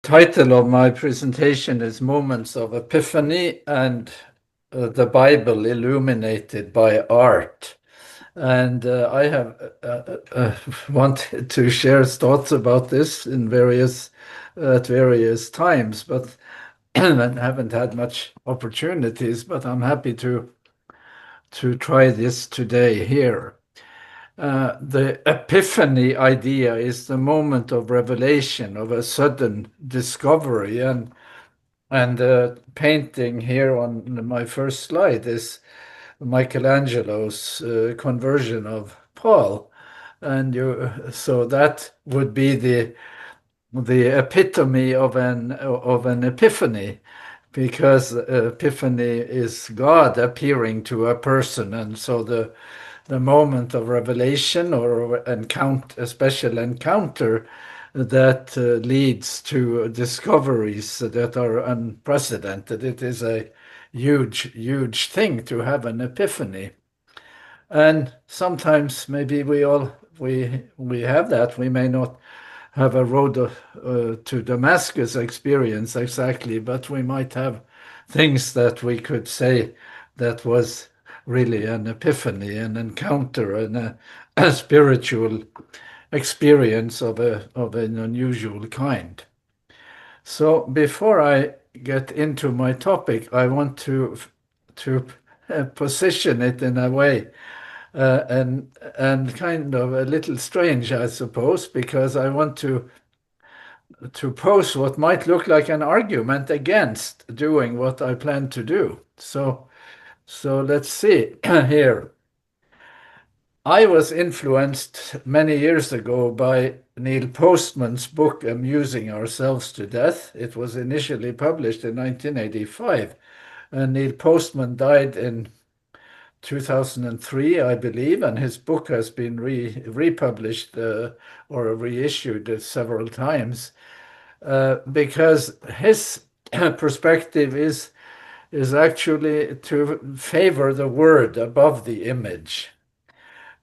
Title of my presentation is Moments of Epiphany and the Bible Illuminated by Art. And I have wanted to share thoughts about this at various times, but and haven't had much opportunities. But I'm happy to try this today here. The epiphany idea is the moment of revelation, of a sudden discovery, and the painting here on my first slide is Michelangelo's conversion of Paul, and so that would be the epitome of an epiphany, because epiphany is God appearing to a person, and so the moment of revelation or a special encounter that leads to discoveries that are unprecedented. It is a huge, huge thing to have an epiphany. And sometimes maybe we have that. We may not have a road to Damascus experience exactly, but we might have things that we could say that was really an epiphany, an encounter, and a spiritual experience of an unusual kind. So before I get into my topic, I want to position it in a way, and kind of a little strange, I suppose, because I want to pose what might look like an argument against doing what I plan to do. So let's see here. I was influenced many years ago by Neil Postman's book Amusing Ourselves to Death. It was initially published in 1985, and Neil Postman died in 2003, I believe, and his book has been republished or reissued several times, because his perspective is actually to favor the word above the image.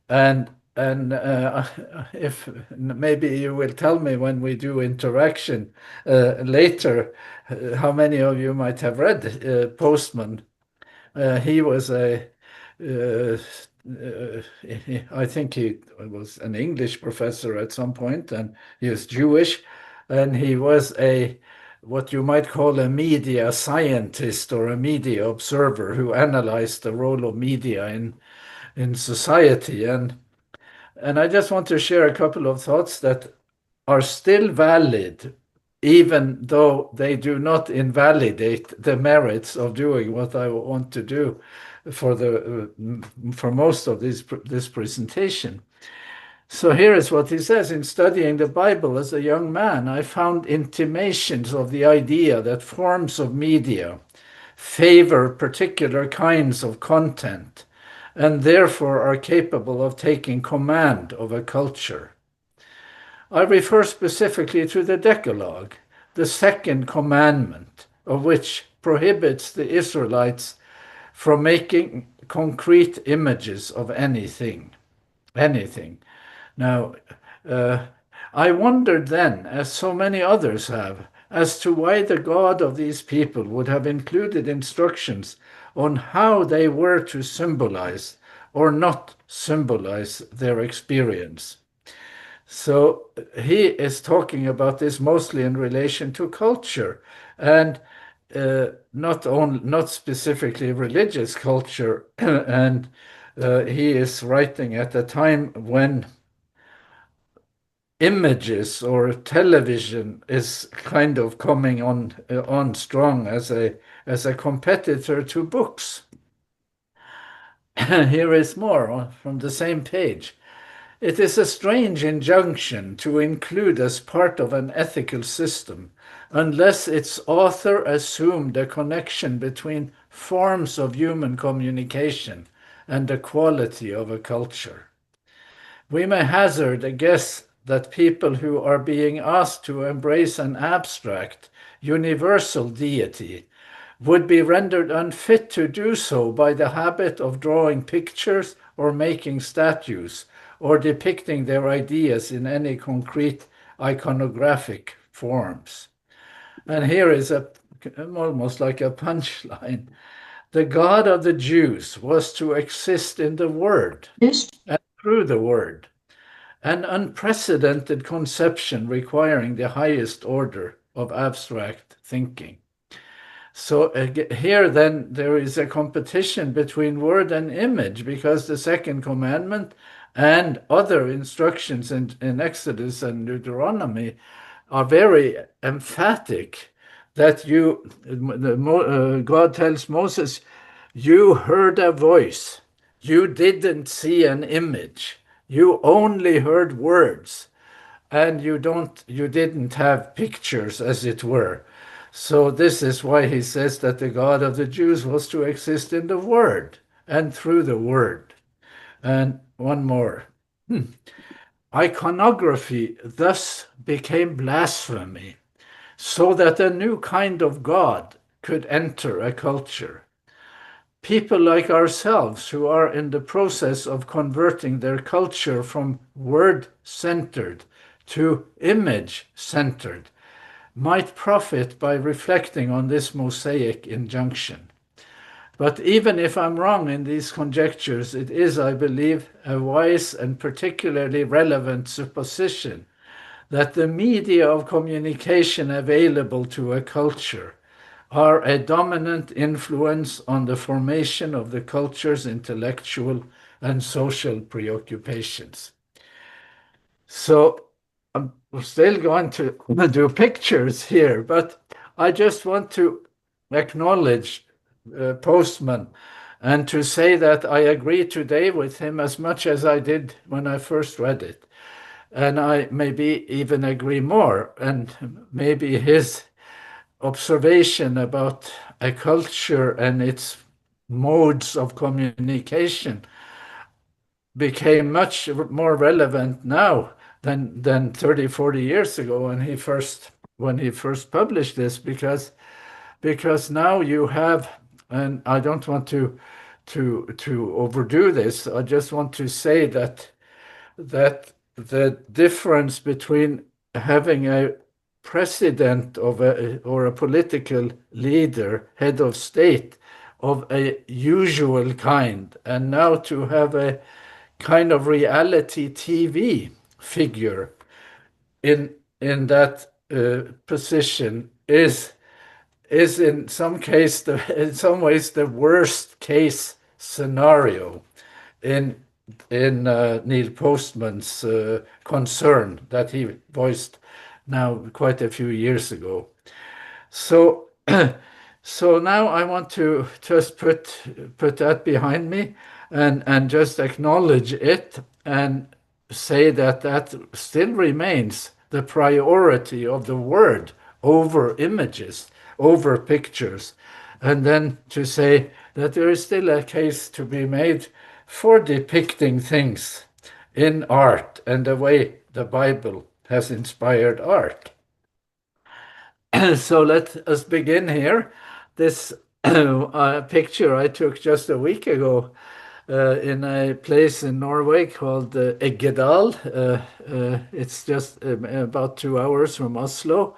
And if maybe you will tell me when we do interaction later, how many of you might have read Postman. He was I think he was an English professor at some point, and he was Jewish, and he was what you might call a media scientist or a media observer who analyzed the role of media in society. And I just want to share a couple of thoughts that are still valid, even though they do not invalidate the merits of doing what I want to do for most of this presentation. So here is what he says: in studying the Bible as a young man, I found intimations of the idea that forms of media favor particular kinds of content and therefore are capable of taking command of a culture. I refer specifically to the Decalogue, the second commandment, of which prohibits the Israelites from making concrete images of anything. Now, I wondered then, as so many others have, as to why the God of these people would have included instructions on how they were to symbolize or not symbolize their experience. So he is talking about this mostly in relation to culture, and not specifically religious culture. And he is writing at a time when images or television is kind of coming on strong as a competitor to books. Here is more from the same page. It is a strange injunction to include as part of an ethical system, unless its author assumed a connection between forms of human communication and the quality of a culture. We may hazard a guess that people who are being asked to embrace an abstract, universal deity would be rendered unfit to do so by the habit of drawing pictures or making statues, or depicting their ideas in any concrete iconographic forms. And here is almost like a punchline. The God of the Jews was to exist in the Word Yes. and through the Word, an unprecedented conception requiring the highest order of abstract thinking. So here then there is a competition between word and image, because the second commandment and other instructions in Exodus and Deuteronomy are very emphatic that God tells Moses, you heard a voice, you didn't see an image, you only heard words, and you didn't have pictures, as it were. So this is why he says that the God of the Jews was to exist in the Word and through the Word. And one more. Iconography thus became blasphemy, so that a new kind of God could enter a culture. People like ourselves, who are in the process of converting their culture from word-centered to image-centered, might profit by reflecting on this Mosaic injunction. But even if I'm wrong in these conjectures, it is, I believe, a wise and particularly relevant supposition that the media of communication available to a culture are a dominant influence on the formation of the culture's intellectual and social preoccupations. So I'm still going to do pictures here, but I just want to acknowledge Postman and to say that I agree today with him as much as I did when I first read it. And I maybe even agree more. And maybe his observation about a culture and its modes of communication became much more relevant now than 30, 40 years ago when he first published this, because now you have, and I don't want to overdo this. I just want to say that the difference between having a president or a political leader, head of state of a usual kind, and now to have a kind of reality TV figure in that position is in some ways the worst case scenario in Neil Postman's concern that he voiced now quite a few years ago. So so now I want to just put that behind me and just acknowledge it and say that that still remains the priority of the word over images, over pictures. And then to say that there is still a case to be made for depicting things in art and the way the Bible has inspired art. So let us begin here. This picture I took just a week ago in a place in Norway called Eggedal. It's just about 2 hours from Oslo.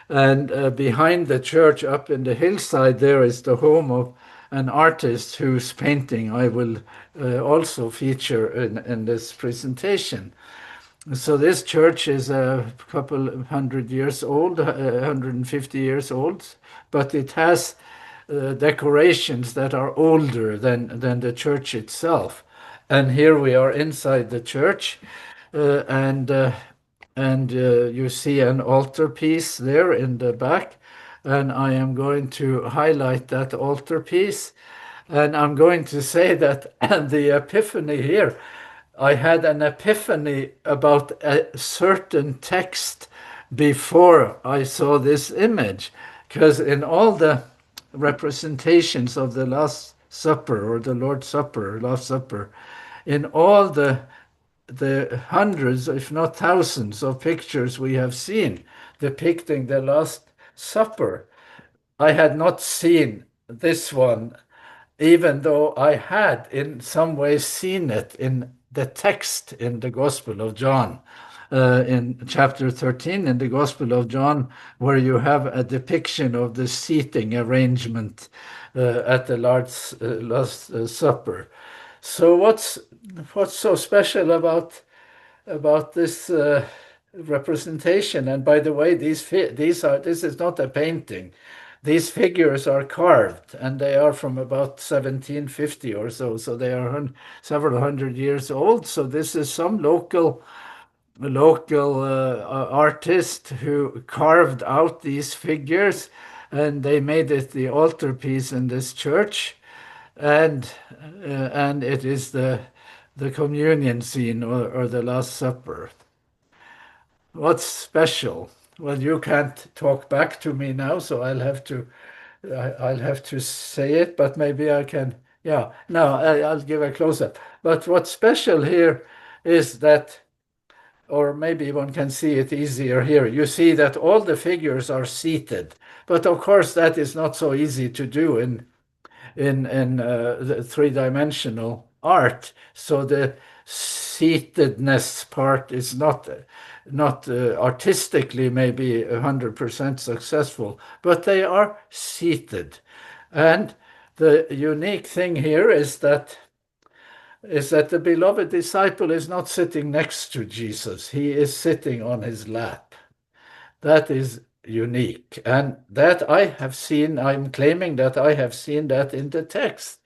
And behind the church up in the hillside there is the home of an artist whose painting I will also feature in this presentation. So this church is a couple hundred years old, 150 years old, but it has decorations that are older than the church itself. And here we are inside the church, and you see an altarpiece there in the back, and I am going to highlight that altarpiece, and I'm going to say that the Epiphany here, I had an epiphany about a certain text before I saw this image, because in all the representations of the Last Supper or the Lord's Supper, Last Supper, in all the hundreds, if not thousands, of pictures we have seen depicting the Last Supper, I had not seen this one, even though I had in some ways seen it in the text in the Gospel of John. in chapter 13 in the Gospel of John, where you have a depiction of the seating arrangement at the Last Supper. So what's so special about this representation? And by the way, this is not a painting. These figures are carved, and they are from about 1750 or so. So they are several hundred years old. So this is some local artist who carved out these figures, and they made it the altarpiece in this church, and it is the communion scene, or the Last Supper. What's special? Well, you can't talk back to me now, so I'll have to say it, but maybe I can. Yeah, no, I'll give a close up. But what's special here is that, or maybe one can see it easier here. You see that all the figures are seated, but of course that is not so easy to do in the three-dimensional art. So the seatedness part is not artistically maybe 100% successful, but they are seated. And the unique thing here is that the beloved disciple is not sitting next to Jesus. He is sitting on his lap. That is unique. And that I have seen, I'm claiming that I have seen that in the text,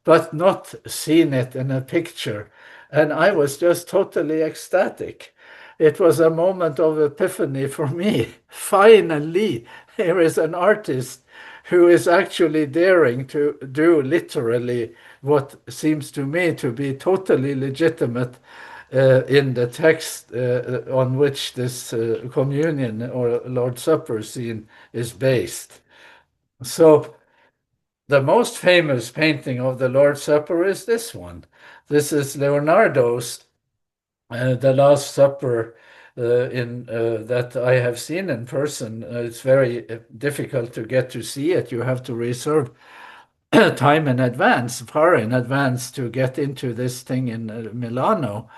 but not seen it in a picture. And I was just totally ecstatic. It was a moment of epiphany for me. Finally, here is an artist who is actually daring to do literally what seems to me to be totally legitimate in the text on which this communion or Lord's Supper scene is based. So the most famous painting of the Lord's Supper is this one. This is Leonardo's The Last Supper that I have seen in person. It's very difficult to get to see it. You have to reserve time in advance, far in advance, to get into this thing in Milano.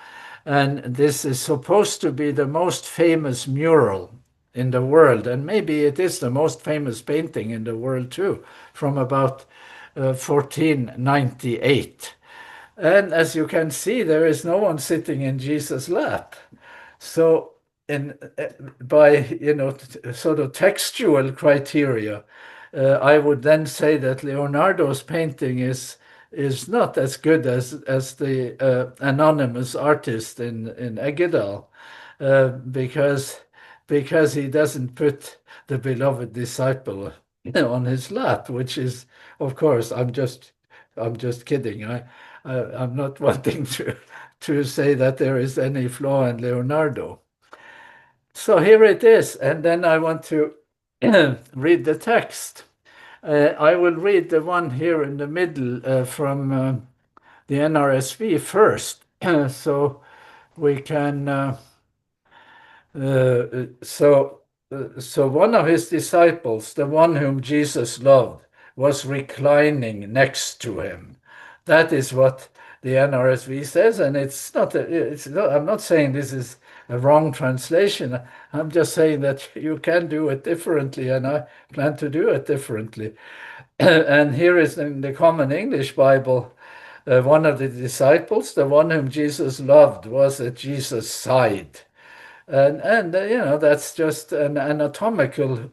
And this is supposed to be the most famous mural in the world. And maybe it is the most famous painting in the world too, from about 1498. And as you can see, there is no one sitting in Jesus' lap. So by sort of textual criteria, I would then say that Leonardo's painting is not as good as the anonymous artist in Eggedal, because he doesn't put the beloved disciple on his lap, which is, of course, I'm just kidding. I'm not wanting to say that there is any flaw in Leonardo. So here it is, and then I want to read the text. I will read the one here in the middle from the NRSV first, so we can. So one of his disciples, the one whom Jesus loved, was reclining next to him. That is what the NRSV says, and it's not. I'm not saying this is a wrong translation. I'm just saying that you can do it differently, and I plan to do it differently. And here is in the Common English Bible, one of the disciples, the one whom Jesus loved, was at Jesus' side. And that's just an anatomical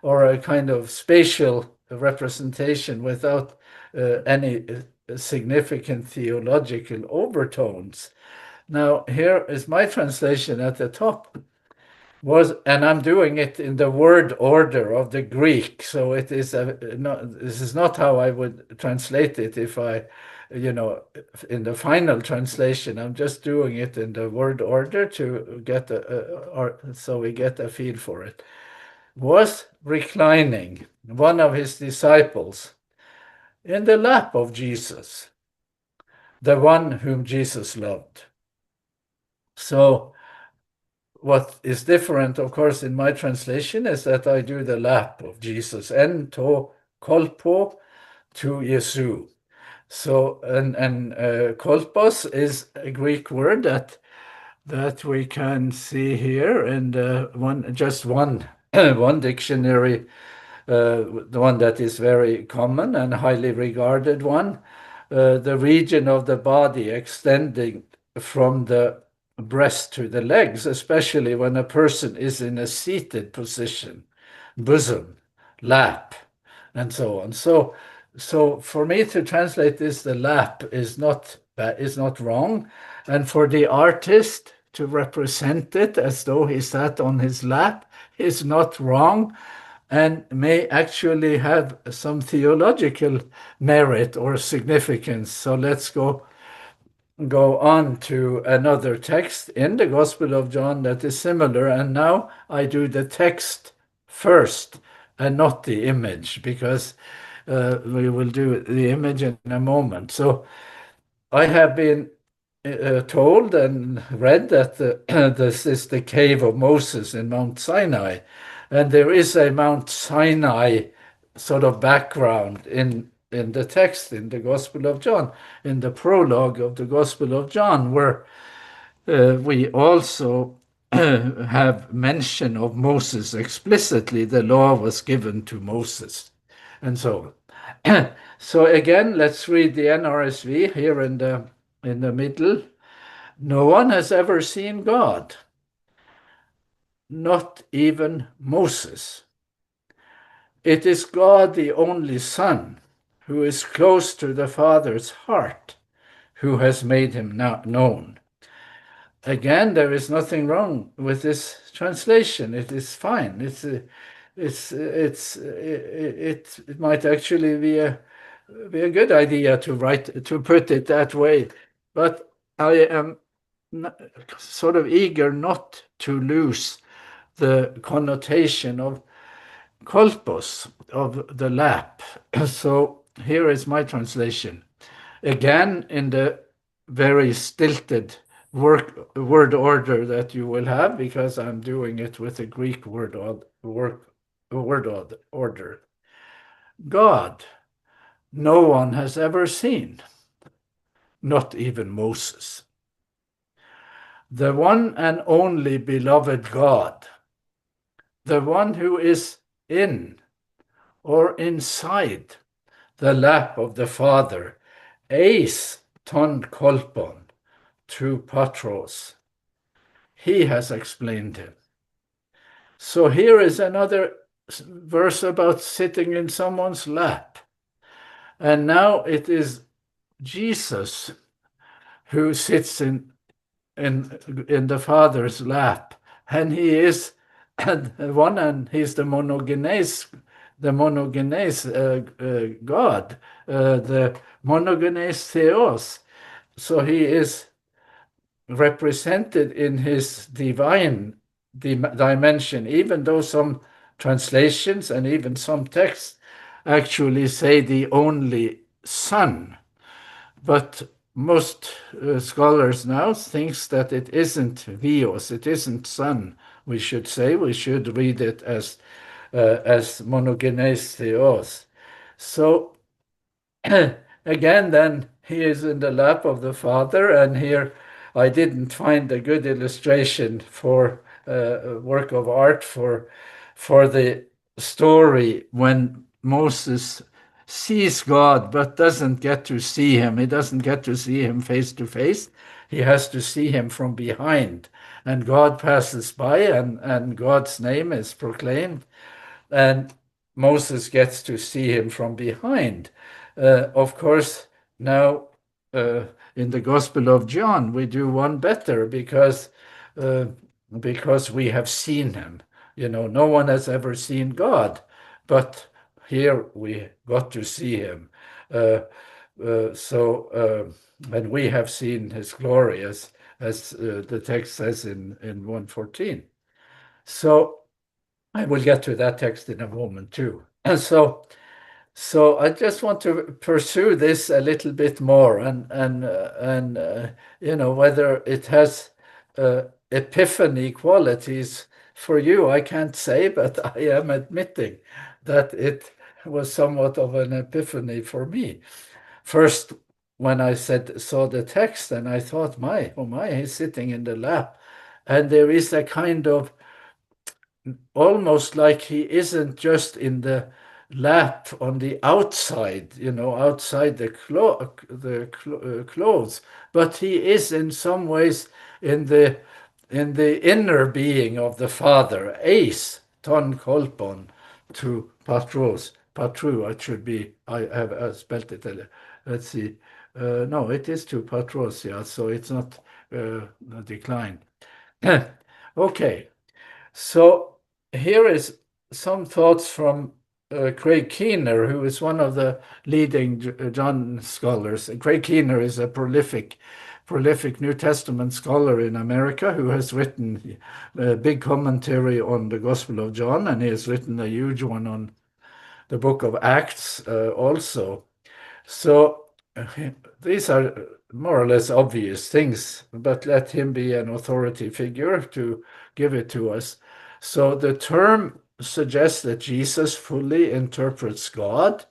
or a kind of spatial representation without any significant theological overtones. Now, here is my translation at the top. And I'm doing it in the word order of the Greek, so it is this is not how I would translate it if I, in the final translation. I'm just doing it in the word order to get so we get a feel for it. Was reclining, one of his disciples, in the lap of Jesus, the one whom Jesus loved. So what is different, of course, in my translation is that I do the lap of Jesus, en to kolpo to Iesou. So, and kolpos is a Greek word that that we can see here in the one one dictionary, the one that is very common and highly regarded one, the region of the body extending from the breast to the legs, especially when a person is in a seated position, bosom, lap, and so on. So for me to translate this, the lap is not wrong, and for the artist to represent it as though he sat on his lap is not wrong, and may actually have some theological merit or significance. So let's go on to another text in the Gospel of John that is similar. And now I do the text first and not the image, because we will do the image in a moment. So I have been told and read that this is the cave of Moses in Mount Sinai. And there is a Mount Sinai sort of background in the text in the Gospel of John, in the prologue of the Gospel of John, where we also have mention of Moses explicitly. The law was given to Moses, and so on. So again, let's read the NRSV here in the middle. No one has ever seen God, not even Moses. It is God, the only Son, who is close to the Father's heart, who has made him known. Again, there is nothing wrong with this translation. It is fine. It might actually be a good idea to put it that way. But I am sort of eager not to lose the connotation of kolpos, of the lap. So here is my translation. Again, in the very stilted word order that you will have, because I'm doing it with a Greek word order. God, no one has ever seen, not even Moses. The one and only beloved God, the one who is in or inside the lap of the Father, eis ton kolpon, to Patros. He has explained him. So here is another verse about sitting in someone's lap. And now it is Jesus who sits in the Father's lap. And he is one, and he's the monogenes God, the monogenes theos. So he is represented in his divine dimension, even though some translations and even some texts actually say the only Son. But most scholars now thinks that it isn't Vios, it isn't Son. We should read it as monogenes theos. So again, then he is in the lap of the Father, and here I didn't find a good illustration for a work of art for the story when Moses sees God but doesn't get to see him. He doesn't get to see him face to face. He has to see him from behind. And God passes by, and God's name is proclaimed, and Moses gets to see him from behind. Of course, now in the Gospel of John, we do one better because we have seen him. No one has ever seen God, but here we got to see him. And we have seen his glory, as the text says in 1:14. So I will get to that text in a moment too. And so I just want to pursue this a little bit more, and whether it has epiphany qualities for you, I can't say, but I am admitting that it was somewhat of an epiphany for me. First, when I saw the text, and I thought, my, oh my, he's sitting in the lap. And there is a kind of almost like he isn't just in the lap on the outside, outside the clothes, but he is in some ways in the inner being of the Father. Ace ton kolpon to patros. Patru, it should be. I have spelled it. Let's see. No, it is to patros. Yeah, so it's not a decline. Okay. So here is some thoughts from Craig Keener, who is one of the leading John scholars. Craig Keener is a prolific New Testament scholar in America who has written a big commentary on the Gospel of John, and he has written a huge one on the book of Acts also. So these are more or less obvious things, but let him be an authority figure to give it to us. So the term suggests that Jesus fully interprets God.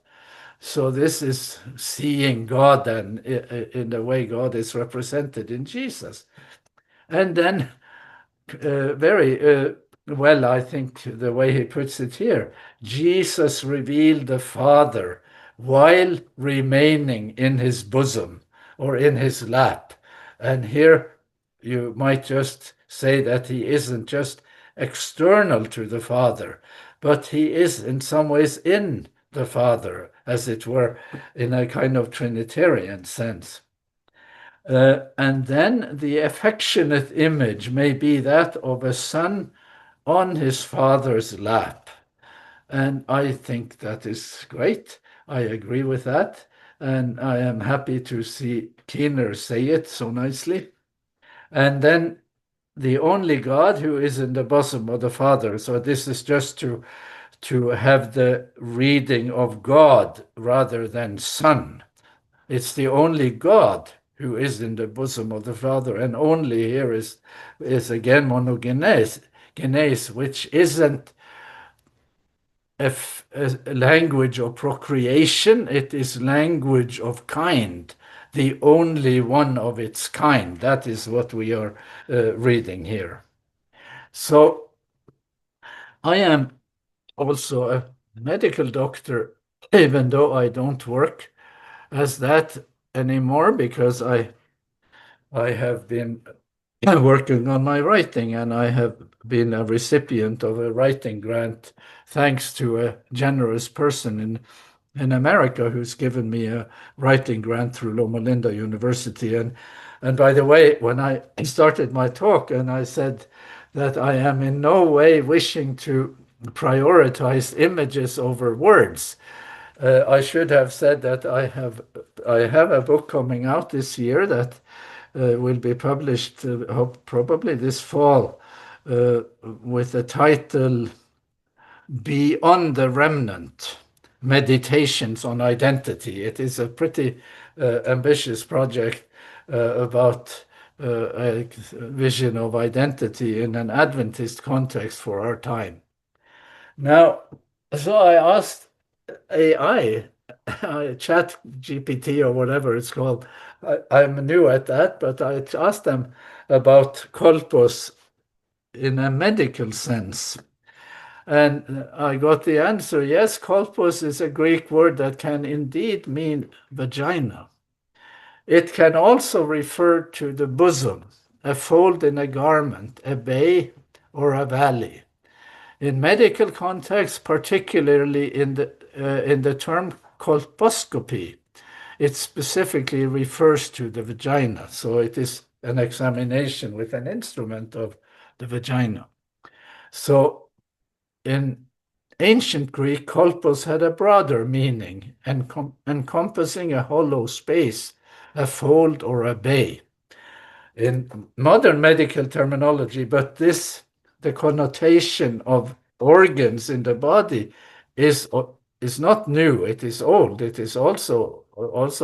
So this is seeing God and in the way God is represented in Jesus. And then very well, I think the way he puts it here, Jesus revealed the Father while remaining in his bosom or in his lap. And here you might just say that he isn't just external to the Father, but he is in some ways in the Father, as it were, in a kind of Trinitarian sense. And then the affectionate image may be that of a son on his father's lap. And I think that is great. I agree with that. And I am happy to see Keener say it so nicely. And then the only God who is in the bosom of the Father. So this is just to have the reading of God rather than Son. It's the only God who is in the bosom of the Father, and only here is again monogenes, which isn't a language of procreation, it is language of kind, the only one of its kind. That is what we are reading here. So I am also a medical doctor, even though I don't work as that anymore, because I have been working on my writing, and I have been a recipient of a writing grant thanks to a generous person in America who's given me a writing grant through Loma University. And by the way, when I started my talk and I said that I am in no way wishing to prioritize images over words, I should have said that I have a book coming out this year that will be published probably this fall with the title Beyond the Remnant, Meditations on Identity. It is a pretty ambitious project about a vision of identity in an Adventist context for our time. Now, so I asked AI, Chat GPT or whatever it's called. I'm new at that, but I asked them about kolpos in a medical sense. And I got the answer, yes, kolpos is a Greek word that can indeed mean vagina. It can also refer to the bosom, a fold in a garment, a bay, or a valley. In medical context, particularly in the term colposcopy, it specifically refers to the vagina. So it is an examination with an instrument of the vagina. So in ancient Greek, kolpos had a broader meaning, encompassing a hollow space, a fold, or a bay. In modern medical terminology, but the connotation of organs in the body is not new. It is old. It is also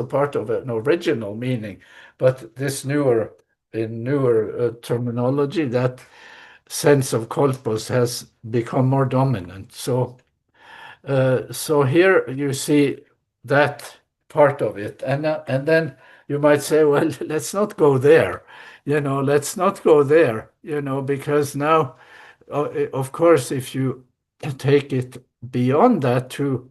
part of an original meaning, but this newer terminology, that sense of kolpos has become more dominant. So here you see that part of it, and then you might say, well, let's not go there, let's not go there, because now, of course, if you take it beyond that to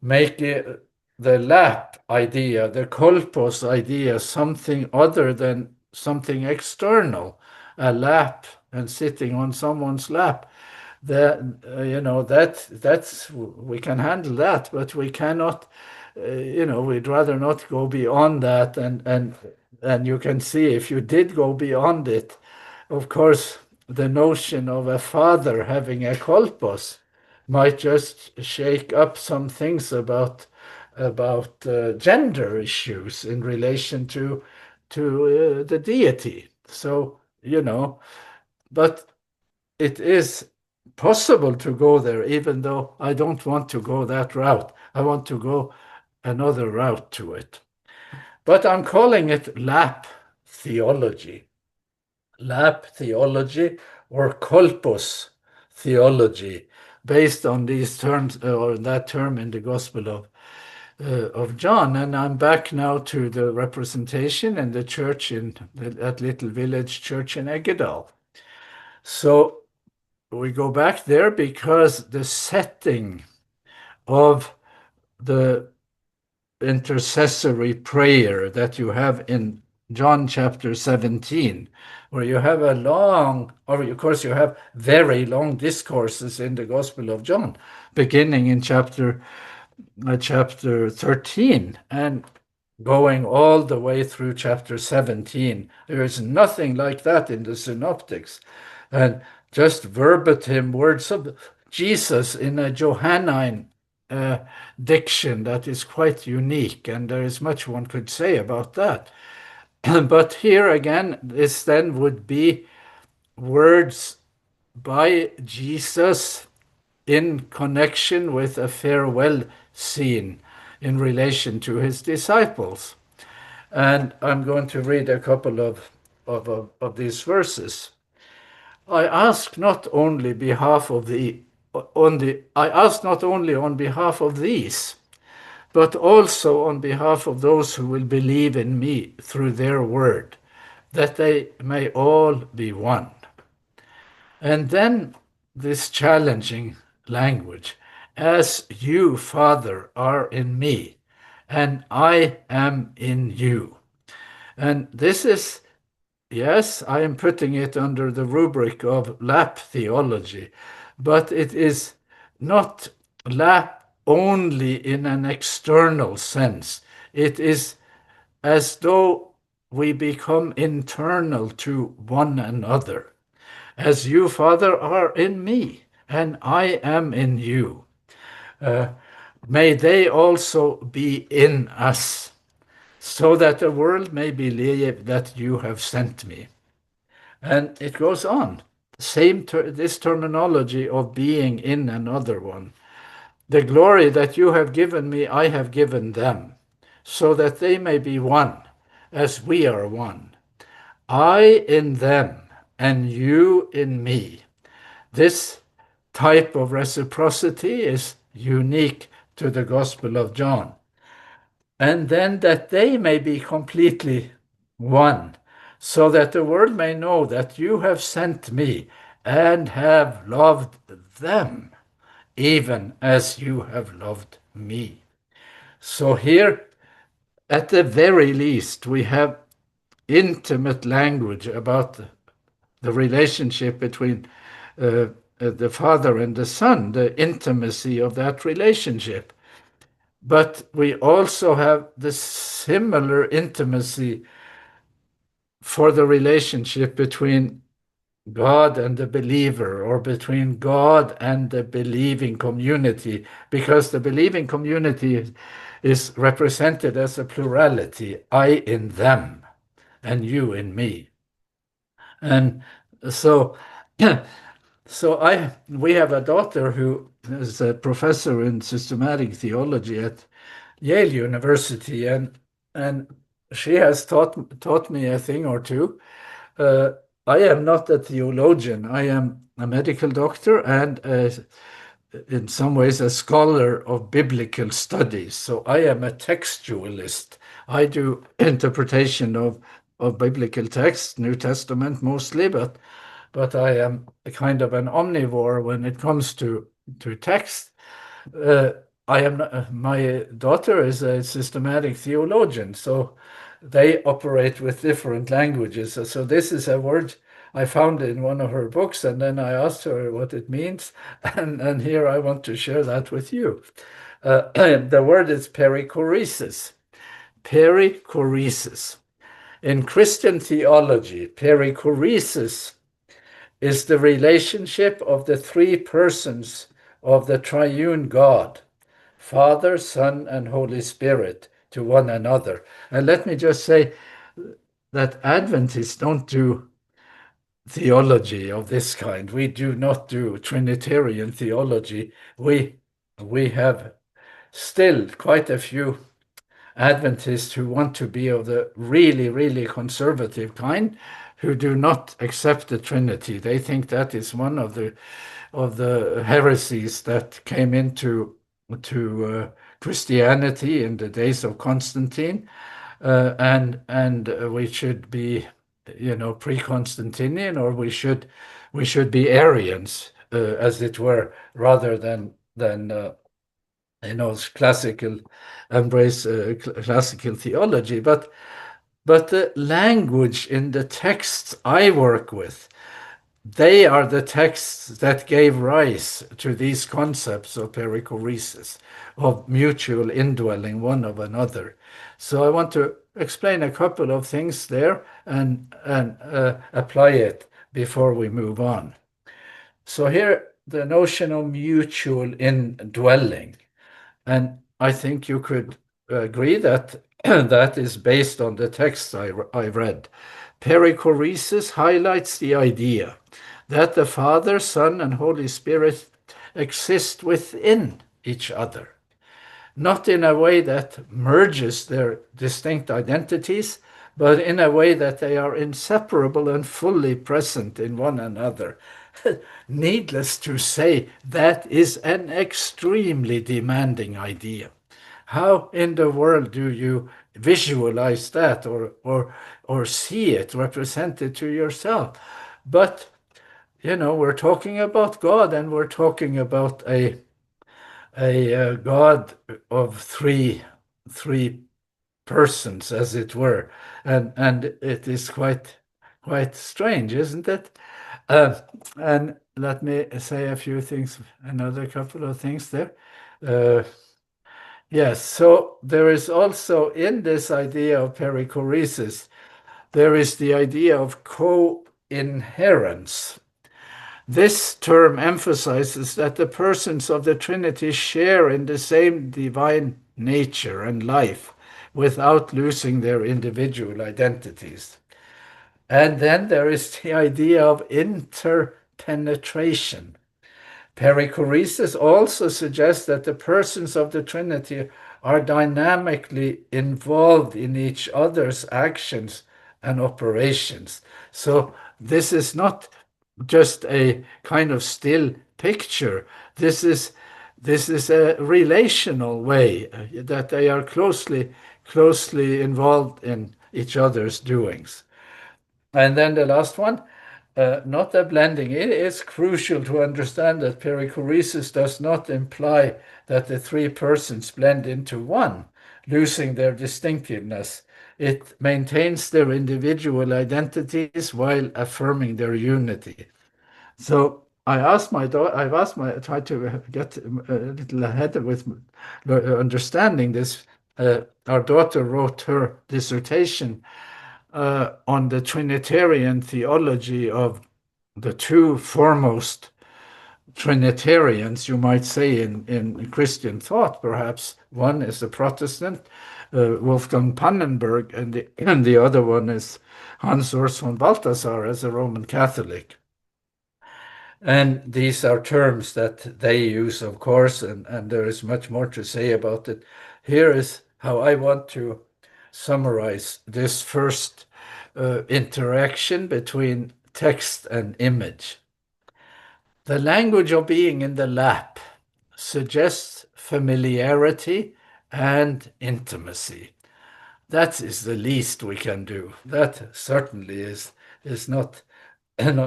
make it, the lap idea, the kolpos idea, something other than something external, a lap and sitting on someone's lap. That that's we can handle that, but we cannot. We'd rather not go beyond that, and you can see if you did go beyond it, of course, the notion of a father having a kolpos might just shake up some things about gender issues in relation to the deity. So but it is possible to go there, even though I don't want to go that route. I want to go another route to it. But I'm calling it lap theology. Lap theology or kolpos theology, based on these terms or that term in the Gospel of John. And I'm back now to the representation in the church in that little village church in Eggedal. So we go back there because the setting of the intercessory prayer that you have in John chapter 17, where you have a long, or of course you have very long discourses in the Gospel of John, beginning in chapter 13 and going all the way through chapter 17. There is nothing like that in the synoptics. And just verbatim words of Jesus in a Johannine diction that is quite unique, and there is much one could say about that. But here again, this then would be words by Jesus in connection with a farewell scene in relation to his disciples. And I'm going to read a couple of these verses. I ask not only on behalf of these, but also on behalf of those who will believe in me through their word, that they may all be one. And then this challenging language, as you, Father, are in me, and I am in you. And this is, yes, I am putting it under the rubric of lap theology, but it is not lap only in an external sense. It is as though we become internal to one another. As you, Father, are in me, and I am in you. May they also be in us, so that the world may believe that you have sent me. And it goes on. This terminology of being in another one. The glory that you have given me, I have given them, so that they may be one, as we are one. I in them, and you in me. This type of reciprocity is unique to the Gospel of John. And then that they may be completely one, so that the world may know that you have sent me and have loved them, even as you have loved me. So here, at the very least, we have intimate language about the relationship between the Father and the Son, the intimacy of that relationship. But we also have the similar intimacy for the relationship between God and the believer, or between God and the believing community, because the believing community is represented as a plurality, I in them and you in me. And so we have a daughter who is a professor in systematic theology at Yale University, and she has taught me a thing or two. I am not a theologian. I am a medical doctor and in some ways a scholar of biblical studies. So I am a textualist. I do interpretation of biblical text, New Testament mostly, but I am a kind of an omnivore when it comes to text. Uh, I am my daughter is a systematic theologian, so they operate with different languages. So this is a word I found in one of her books, and then I asked her what it means, and here I want to share that with you. The word is perichoresis. Perichoresis. In Christian theology, perichoresis is the relationship of the three persons of the triune God, Father, Son, and Holy Spirit, to one another. And let me just say that Adventists don't do theology of this kind. We do not do Trinitarian theology. We have still quite a few Adventists who want to be of the really, really conservative kind, who do not accept the Trinity. They think that is one of the heresies that came into Christianity in the days of Constantine, and we should be, pre-Constantinian, or we should be Arians, as it were, rather than classical embrace classical theology. But the language in the texts I work with, they are the texts that gave rise to these concepts of perichoresis, of mutual indwelling one of another. So I want to explain a couple of things there and apply it before we move on. So here, the notion of mutual indwelling. And I think you could agree that that is based on the text I read. Perichoresis highlights the idea that the Father, Son, and Holy Spirit exist within each other, not in a way that merges their distinct identities, but in a way that they are inseparable and fully present in one another. Needless to say, that is an extremely demanding idea. How in the world do you visualize that or see it represented to yourself? But we're talking about God, and we're talking about a God of three persons, as it were, and it is quite strange, isn't it? And let me say a few things, another couple of things there. Yes, so there is also in this idea of perichoresis, there is the idea of co-inherence. This term emphasizes that the persons of the Trinity share in the same divine nature and life without losing their individual identities. And then there is the idea of interpenetration. Perichoresis also suggests that the persons of the Trinity are dynamically involved in each other's actions and operations. So this is not just a kind of still picture. This is a relational way that they are closely involved in each other's doings. And then the last one, not a blending. It is crucial to understand that perichoresis does not imply that the three persons blend into one, losing their distinctiveness. It maintains their individual identities while affirming their unity. So I asked my daughter, tried to get a little ahead with understanding this. Our daughter wrote her dissertation on the Trinitarian theology of the two foremost Trinitarians, you might say, in Christian thought, perhaps. One is a Protestant, Wolfgang Pannenberg, and the other one is Hans Urs von Balthasar as a Roman Catholic. And these are terms that they use, of course, and there is much more to say about it. Here is how I want to summarize this first interaction between text and image. The language of being in the lap suggests familiarity and intimacy. That is the least we can do. That certainly is not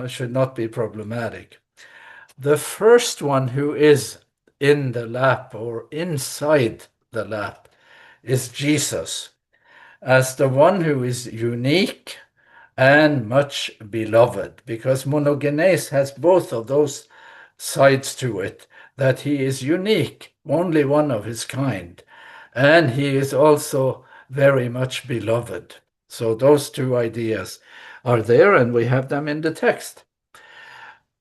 should not be problematic. The first one who is in the lap or inside the lap is Jesus, as the one who is unique and much beloved, because monogenes has both of those sides to it, that he is unique, only one of his kind, and he is also very much beloved. So those two ideas are there, and we have them in the text.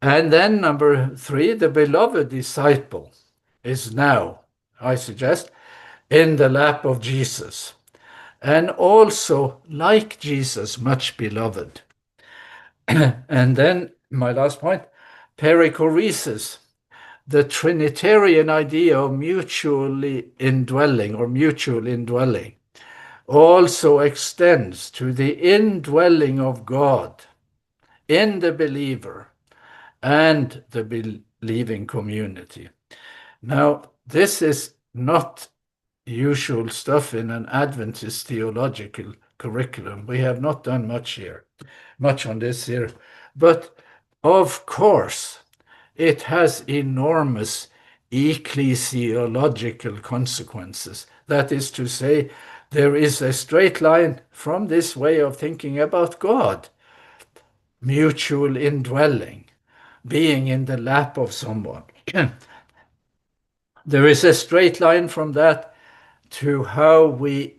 And then number 3, the beloved disciple is now, I suggest, in the lap of Jesus, and also, like Jesus, much beloved. And then my last point, perichoresis, the Trinitarian idea of mutually indwelling or mutual indwelling, also extends to the indwelling of God in the believer and the believing community. Now, this is not usual stuff in an Adventist theological curriculum. We have not done much on this here. But of course, it has enormous ecclesiological consequences. That is to say, there is a straight line from this way of thinking about God, mutual indwelling, being in the lap of someone. There is a straight line from that to how we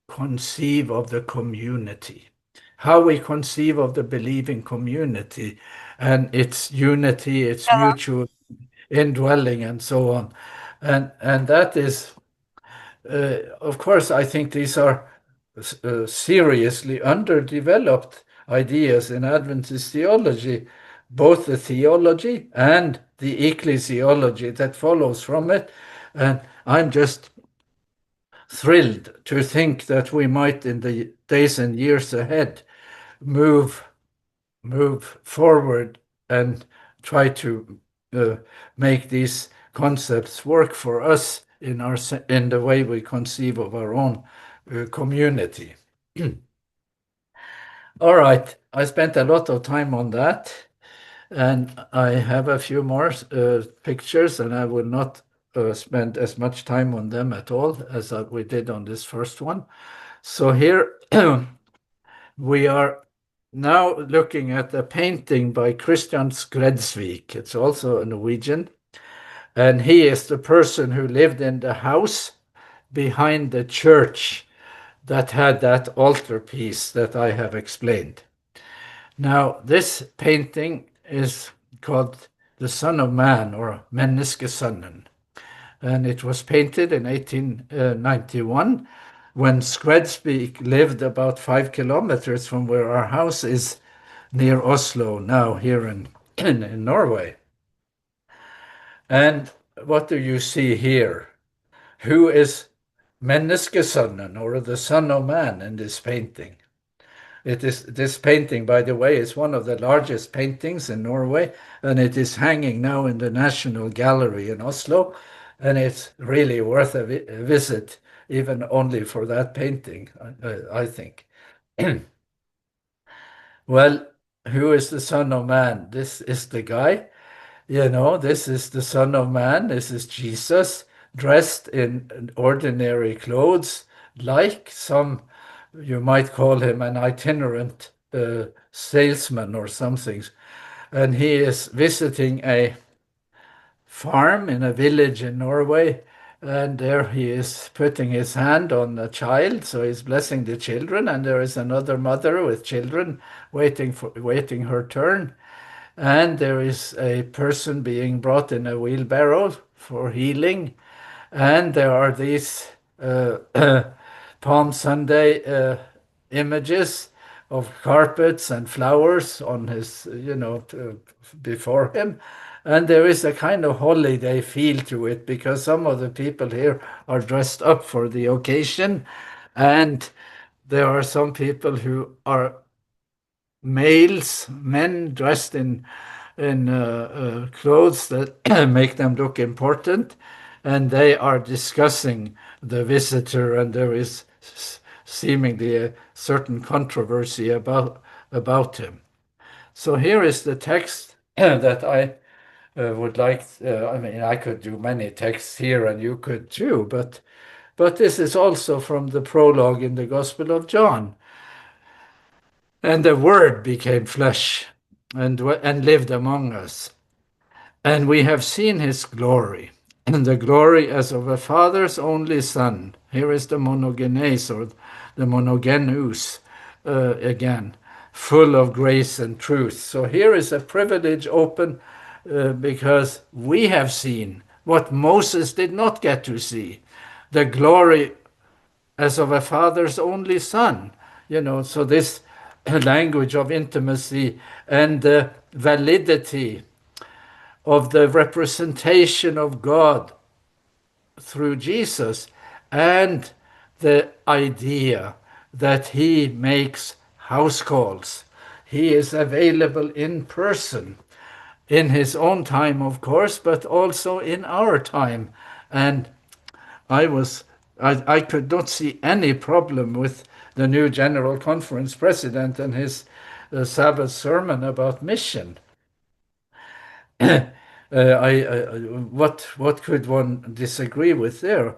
conceive of the community, how we conceive of the believing community and its unity, its mutual indwelling, and so on. And that is, of course, I think these are seriously underdeveloped ideas in Adventist theology, both the theology and the ecclesiology that follows from it. And I'm just thrilled to think that we might, in the days and years ahead, move forward and try to make these concepts work for us in the way we conceive of our own community. All right, I spent a lot of time on that, and I have a few more pictures, and I will not spend as much time on them at all as we did on this first one. So here we are now looking at a painting by Christian Skredsvik. It's also a Norwegian, and he is the person who lived in the house behind the church that had that altarpiece that I have explained. Now, this painting is called The Son of Man, or Menneskesonnen, and it was painted in 1891 when Skredsvik lived about 5 kilometers from where our house is, near Oslo, now here in Norway. And what do you see here? Who is Menneskesonnen, or the Son of Man, in this painting? This painting, by the way, is one of the largest paintings in Norway, and it is hanging now in the National Gallery in Oslo, and it's really worth a visit, even only for that painting, I think. Well, who is the Son of Man? This is the guy. This is the Son of Man. This is Jesus, dressed in ordinary clothes, like you might call him an itinerant salesman or something. And he is visiting a farm in a village in Norway. And there he is putting his hand on a child, so he's blessing the children. And there is another mother with children waiting her turn. And there is a person being brought in a wheelbarrow for healing. And there are these Palm Sunday images of carpets and flowers on his, before him. And there is a kind of holiday feel to it, because some of the people here are dressed up for the occasion. And there are some people who are men dressed in clothes that make them look important, and they are discussing the visitor, and there is seemingly a certain controversy about him. So here is the text that I would like. I mean, I could do many texts here, and you could too, but this is also from the prologue in the Gospel of John. And the Word became flesh and lived among us. And we have seen his glory, and the glory as of a father's only son. Here is the monogenes, or the monogenous again, full of grace and truth. So here is a privilege open because we have seen what Moses did not get to see, the glory as of a father's only son. So this language of intimacy and the validity of the representation of God through Jesus, and the idea that he makes house calls. He is available in person, in his own time, of course, but also in our time. And I could not see any problem with the new General Conference president and his Sabbath sermon about mission. What could one disagree with there?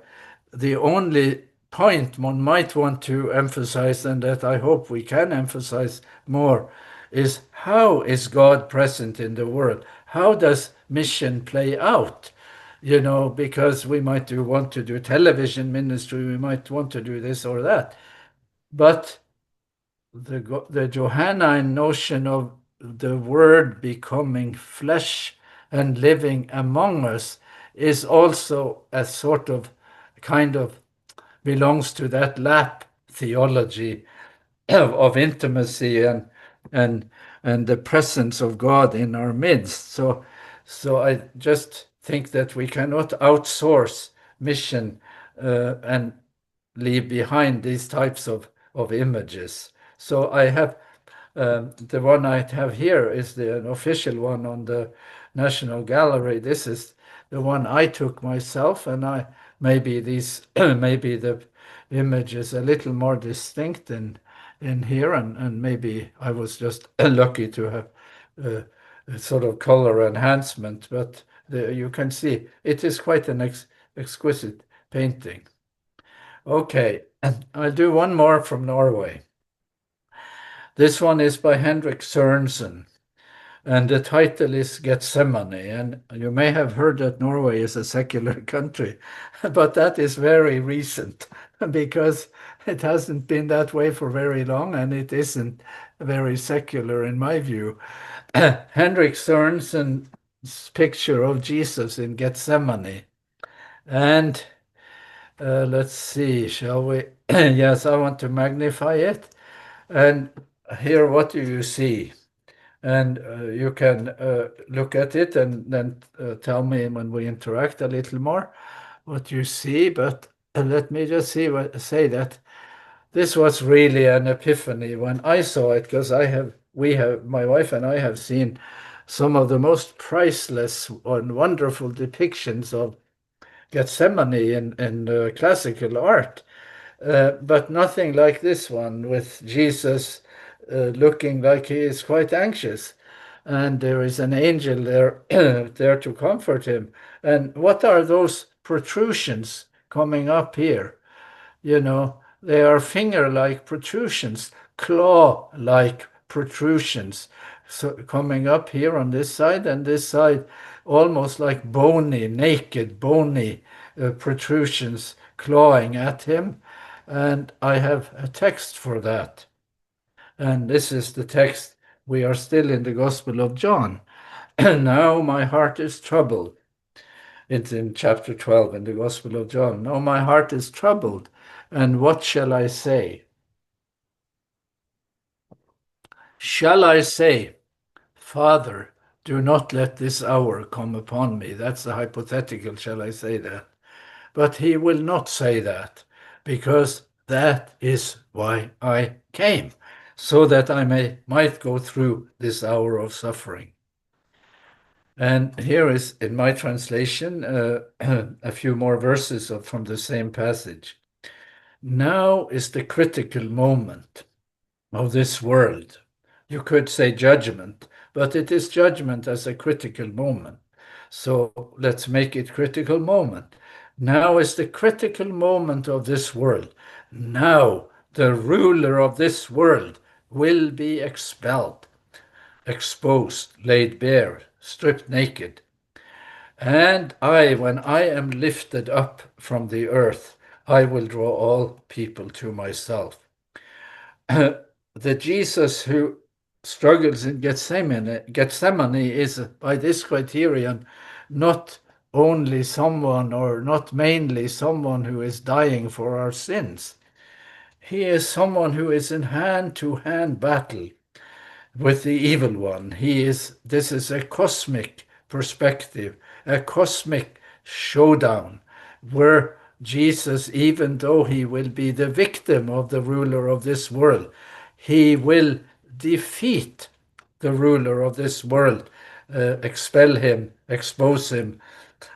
The only point one might want to emphasize, and that I hope we can emphasize more, is how is God present in the world? How does mission play out? Because we might want to do television ministry, we might want to do this or that. But the Johannine notion of the Word becoming flesh and living among us is also a sort of kind of belongs to that lap theology of intimacy and and the presence of God in our midst. So I just think that we cannot outsource mission and leave behind these types of images. So I have the one I have here is an official one on the National Gallery. This is the one I took myself, and maybe maybe the image is a little more distinct in here, and maybe I was just lucky to have a sort of color enhancement. But you can see it is quite an exquisite painting. Okay, I'll do one more from Norway. This one is by Henrik Sørensen, and the title is Gethsemane. And you may have heard that Norway is a secular country, but that is very recent because it hasn't been that way for very long, and it isn't very secular in my view. Henrik Sørensen's picture of Jesus in Gethsemane. And let's see, shall we? Yes, I want to magnify it. And here, what do you see? And you can look at it and then tell me when we interact a little more what you see. But let me just say that this was really an epiphany when I saw it, because my wife and I have seen some of the most priceless and wonderful depictions of Gethsemane in classical art. But nothing like this one, with Jesus looking like he is quite anxious. And there is an angel there, there to comfort him. And what are those protrusions coming up here? They are finger-like protrusions, claw-like protrusions. So coming up here on this side and this side, almost like bony, naked, bony protrusions clawing at him. And I have a text for that. And this is the text. We are still in the Gospel of John. Now my heart is troubled. It's in chapter 12 in the Gospel of John. Now my heart is troubled. And what shall I say? Shall I say, Father, do not let this hour come upon me? That's the hypothetical, shall I say that? But he will not say that, because that is why I came, so that I might go through this hour of suffering. And here is, in my translation, a few more verses from the same passage. Now is the critical moment of this world. You could say judgment, but it is judgment as a critical moment. So let's make it critical moment. Now is the critical moment of this world. Now the ruler of this world will be expelled, exposed, laid bare, stripped naked. And I, when I am lifted up from the earth, I will draw all people to myself. The Jesus who struggles in Gethsemane is, by this criterion, not only someone or not mainly someone who is dying for our sins. He is someone who is in hand-to-hand battle with the evil one. This is a cosmic perspective, a cosmic showdown where Jesus, even though he will be the victim of the ruler of this world, he will defeat the ruler of this world, expel him, expose him,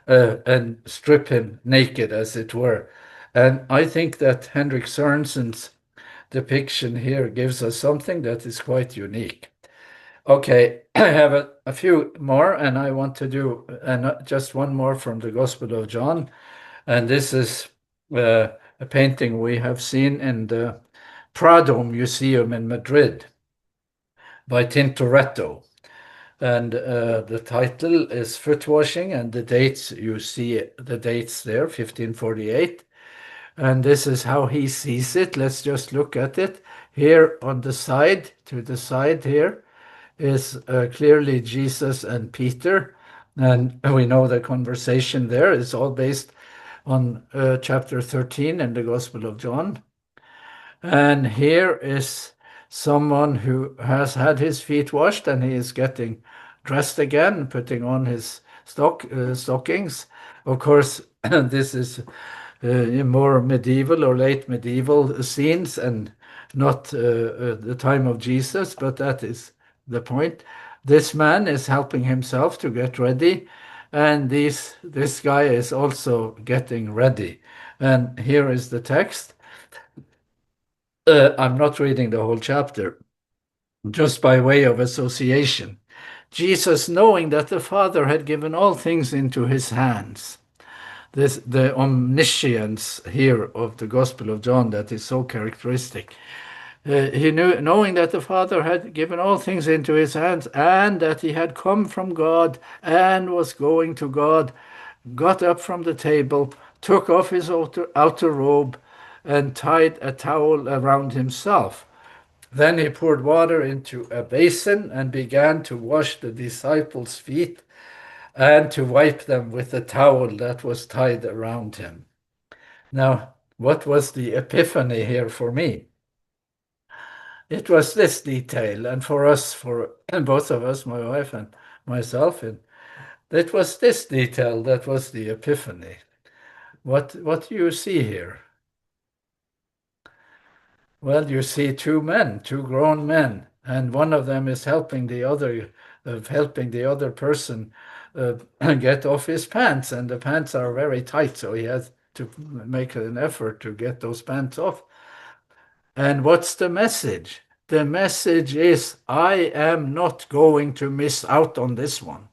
and strip him naked, as it were. And I think that Henrik Sørensen's depiction here gives us something that is quite unique. Okay, I have a few more, and I want to do just one more from the Gospel of John. And this is a painting we have seen in the Prado Museum in Madrid by Tintoretto. And the title is Foot Washing, and the dates, you see the dates there, 1548. And this is how he sees it. Let's just look at it. Here on the side, to the side here, is clearly Jesus and Peter. And we know the conversation there is all based on chapter 13 in the Gospel of John. And here is someone who has had his feet washed and he is getting dressed again, putting on his stockings. Of course, this is more medieval or late medieval scenes and not the time of Jesus, but that is the point. This man is helping himself to get ready, and this guy is also getting ready. And here is the text. I'm not reading the whole chapter, just by way of association. Jesus, knowing that the Father had given all things into his hands, the omniscience here of the Gospel of John that is so characteristic. He knew, knowing that the Father had given all things into his hands and that he had come from God and was going to God, got up from the table, took off his outer robe, and tied a towel around himself. Then he poured water into a basin and began to wash the disciples' feet and to wipe them with the towel that was tied around him. Now, what was the epiphany here for me? It was this detail, and for us, for both of us, my wife and myself, and it was this detail that was the epiphany. What do you see here? Well, you see two men, two grown men, and one of them is helping the other person get off his pants, and the pants are very tight, so he has to make an effort to get those pants off. And what's the message? The message is, I am not going to miss out on this one.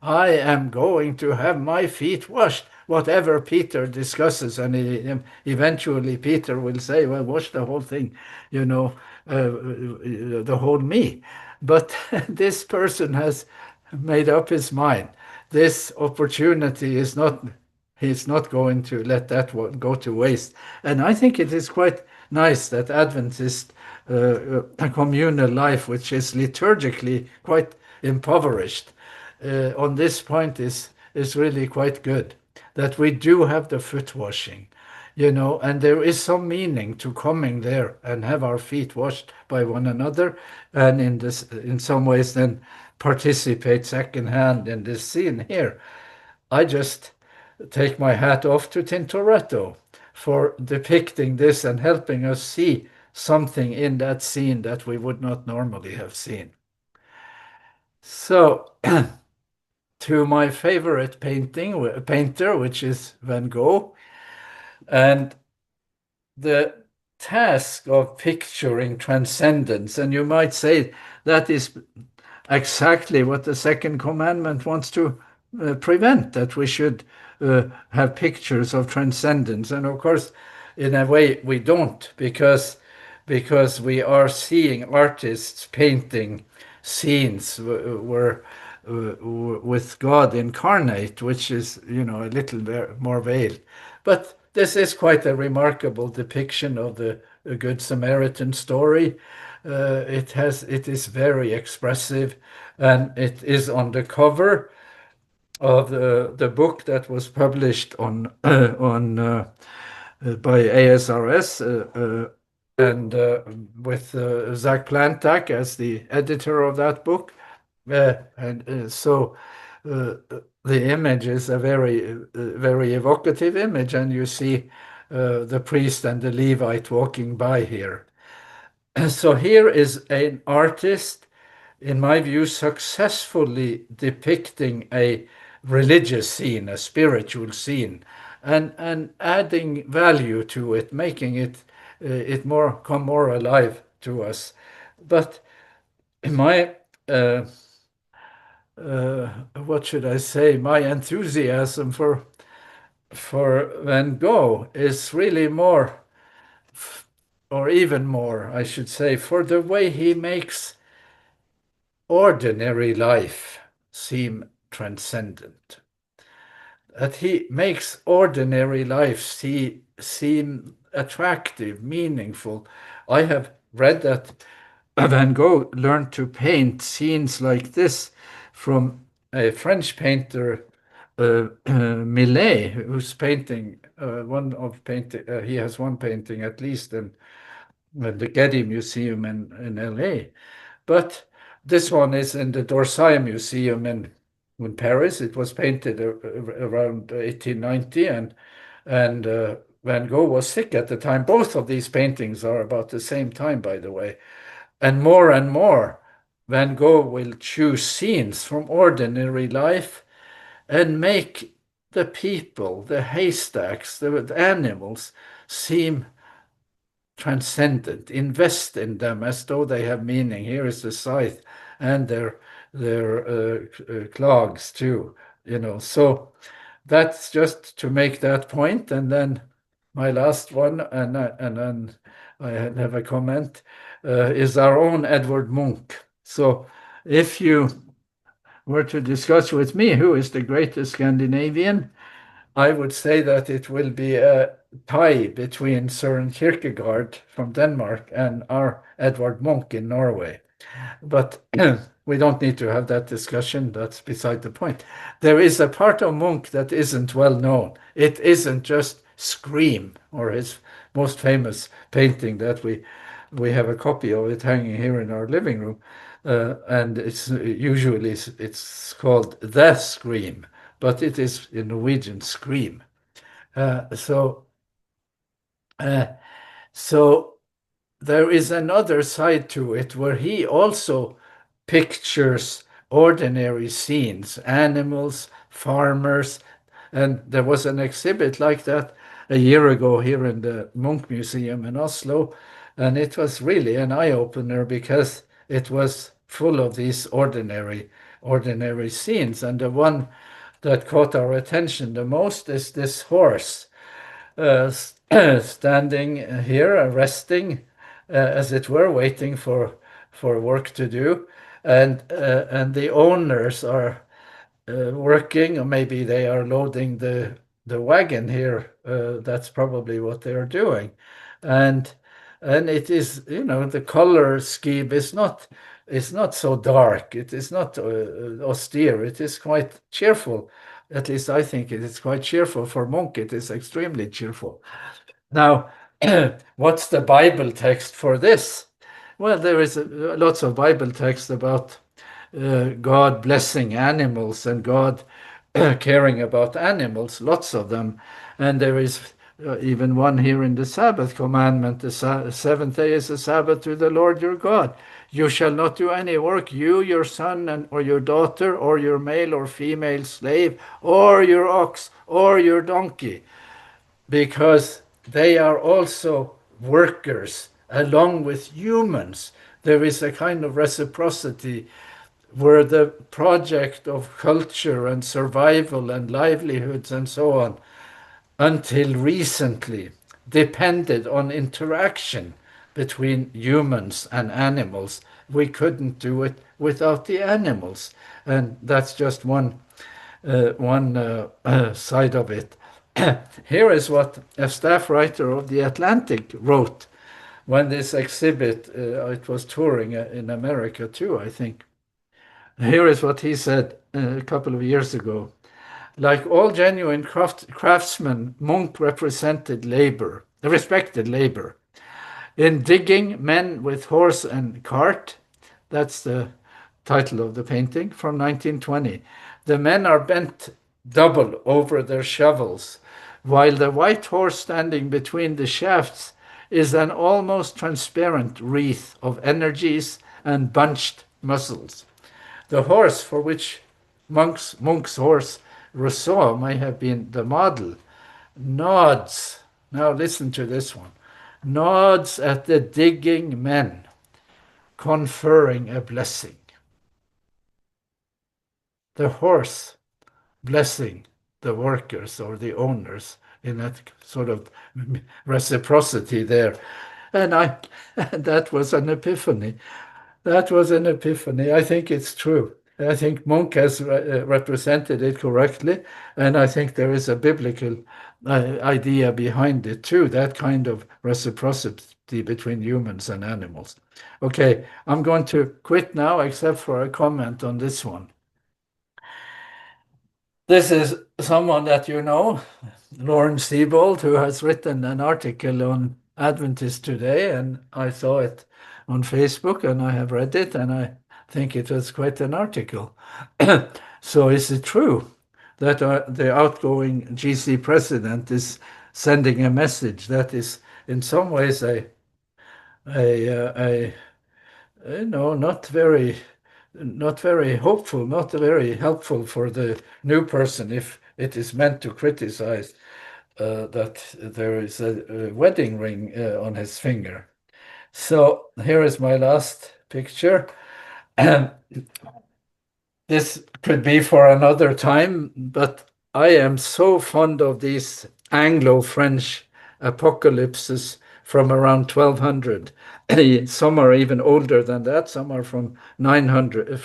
I am going to have my feet washed. Whatever Peter discusses, and eventually Peter will say, well, wash the whole thing, the whole me. But this person has made up his mind. This opportunity is not, he's not going to let that one go to waste. And I think it is quite nice that Adventist communal life, which is liturgically quite impoverished, on this point is really quite good. That we do have the foot washing, and there is some meaning to coming there and have our feet washed by one another, and in some ways then participate secondhand in this scene here. I just take my hat off to Tintoretto for depicting this and helping us see something in that scene that we would not normally have seen. So to my favorite painter, which is Van Gogh. And the task of picturing transcendence, and you might say that is exactly what the second commandment wants to prevent, that we should have pictures of transcendence. And of course, in a way, we don't, because we are seeing artists painting scenes where with God incarnate, which is, a little more veiled. But this is quite a remarkable depiction of the Good Samaritan story. It is very expressive, and it is on the cover of the book that was published on by ASRS, and with Zach Plantak as the editor of that book. So the image is a very evocative image, and you see the priest and the Levite walking by here. So here is an artist, in my view, successfully depicting a religious scene, a spiritual scene, and adding value to it, making it come more alive to us. But my what should I say? My enthusiasm for Van Gogh is really more, or even more, I should say, for the way he makes ordinary life seem transcendent. That he makes ordinary life seem attractive, meaningful. I have read that Van Gogh learned to paint scenes like this from a French painter, Millet, who's painting he has one painting at least in the Getty Museum in LA. But this one is in the d'Orsay Museum in Paris. It was painted around 1890, and Van Gogh was sick at the time. Both of these paintings are about the same time, by the way. And more, Van Gogh will choose scenes from ordinary life and make the people, the haystacks, the animals seem transcendent. Invest in them as though they have meaning. Here is the scythe and their clogs too. So that's just to make that point. And then my last one, and then I have a comment, is our own Edvard Munch. So if you were to discuss with me who is the greatest Scandinavian, I would say that it will be a tie between Søren Kierkegaard from Denmark and our Edvard Munch in Norway. But we don't need to have that discussion. That's beside the point. There is a part of Munch that isn't well known. It isn't just Scream, or his most famous painting that we have a copy of it hanging here in our living room. And it's called The Scream, but it is in Norwegian Scream. So there is another side to it where he also pictures ordinary scenes, animals, farmers, and there was an exhibit like that a year ago here in the Munch Museum in Oslo, and it was really an eye-opener because it was full of these ordinary scenes. And the one that caught our attention the most is this horse standing here, resting, as it were, waiting for work to do, and the owners are working, or maybe they are loading the wagon here. That's probably what they are doing, and it is, the color scheme is not so dark. It is not austere. It is quite cheerful. At least I think it is quite cheerful. For Munch, it is extremely cheerful. Now, what's the Bible text for this? Well, there is lots of Bible text about God blessing animals and God caring about animals, lots of them. And there is even one here in the Sabbath commandment. The seventh day is a Sabbath to the Lord your God. You shall not do any work, you, your son, or your daughter, or your male or female slave, or your ox, or your donkey, because they are also workers along with humans. There is a kind of reciprocity where the project of culture and survival and livelihoods and so on, until recently, depended on interaction between humans and animals. We couldn't do it without the animals. And that's just one side of it. Here is what a staff writer of the Atlantic wrote when this exhibit, it was touring in America too, I think. Here is what he said a couple of years ago. Like all genuine craftsmen, Munch represented labor, respected labor. In digging, men with horse and cart, that's the title of the painting from 1920. The men are bent double over their shovels, while the white horse standing between the shafts is an almost transparent wreath of energies and bunched muscles. The horse for which Munch's horse Rousseau may have been the model nods. Now listen to this one. Nods at the digging men, conferring a blessing. The horse blessing the workers or the owners in that sort of reciprocity there. And that was an epiphany. That was an epiphany. I think it's true. I think Munch has represented it correctly, and I think there is a biblical idea behind it too, that kind of reciprocity between humans and animals. Okay, I'm going to quit now, except for a comment on this one. This is someone that you know, Lawrence Siebold, who has written an article on Adventist Today, and I saw it on Facebook, and I have read it, and I think it was quite an article. So is it true that the outgoing GC president is sending a message that is in some ways not very hopeful, not very helpful for the new person if it is meant to criticize that there is a wedding ring on his finger. So here is my last picture. This could be for another time, but I am so fond of these Anglo-French apocalypses from around 1200. Some are even older than that. Some are from 900,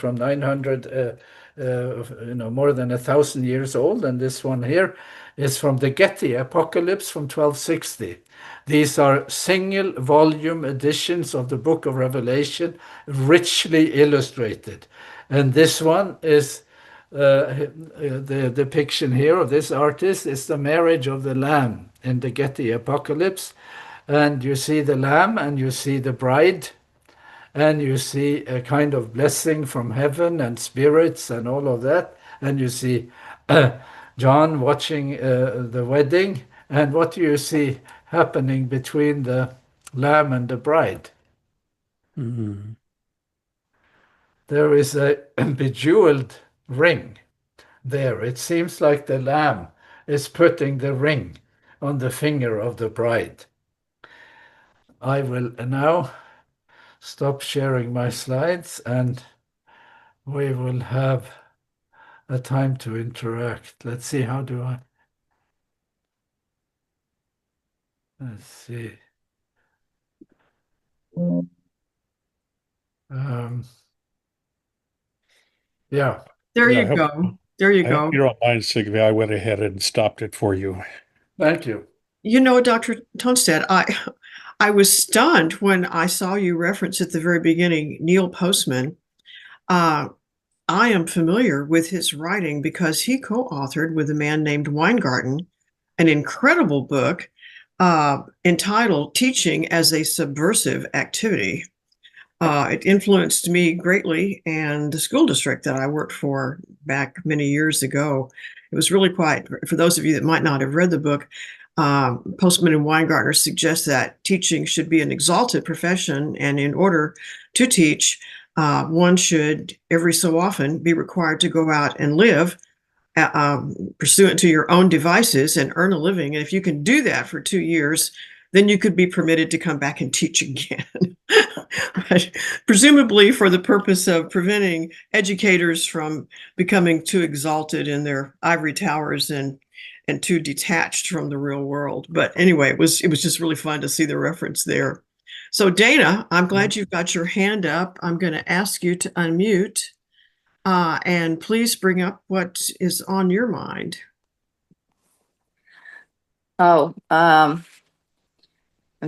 more than 1,000 years old. And this one here is from the Getty Apocalypse from 1260. These are single volume editions of the Book of Revelation, richly illustrated. And this one is the depiction here of this artist is the marriage of the Lamb in the Getty Apocalypse. And you see the Lamb and you see the bride, and you see a kind of blessing from heaven and spirits and all of that. And you see John watching the wedding. And what do you see happening between the Lamb and the bride? Mm-hmm. There is a bejeweled ring there. It seems like the Lamb is putting the ring on the finger of the bride. I will now stop sharing my slides and we will have a time to interact. Let's see, how do I? Let's see. Yeah. There Yeah, you go. There you I go. hope you don't mind, Sigve. I went ahead and stopped it for you. Thank you. You know, Dr. Tonstad, I was stunned when I saw you reference at the very beginning Neil Postman. I am familiar with his writing because he co-authored with a man named Weingarten an incredible book entitled Teaching as a Subversive Activity. It influenced me greatly, and the school district that I worked for back many years ago. It was really quite, for those of you that might not have read the book, Postman and Weingartner suggest that teaching should be an exalted profession, and in order to teach, one should every so often be required to go out and live pursuant to your own devices and earn a living. And if you can do that for 2 years, then you could be permitted to come back and teach again. But presumably for the purpose of preventing educators from becoming too exalted in their ivory towers and too detached from the real world. But anyway, it was just really fun to see the reference there. So Dana, I'm glad you've got your hand up. I'm going to ask you to unmute. And please bring up what is on your mind. Oh, I'm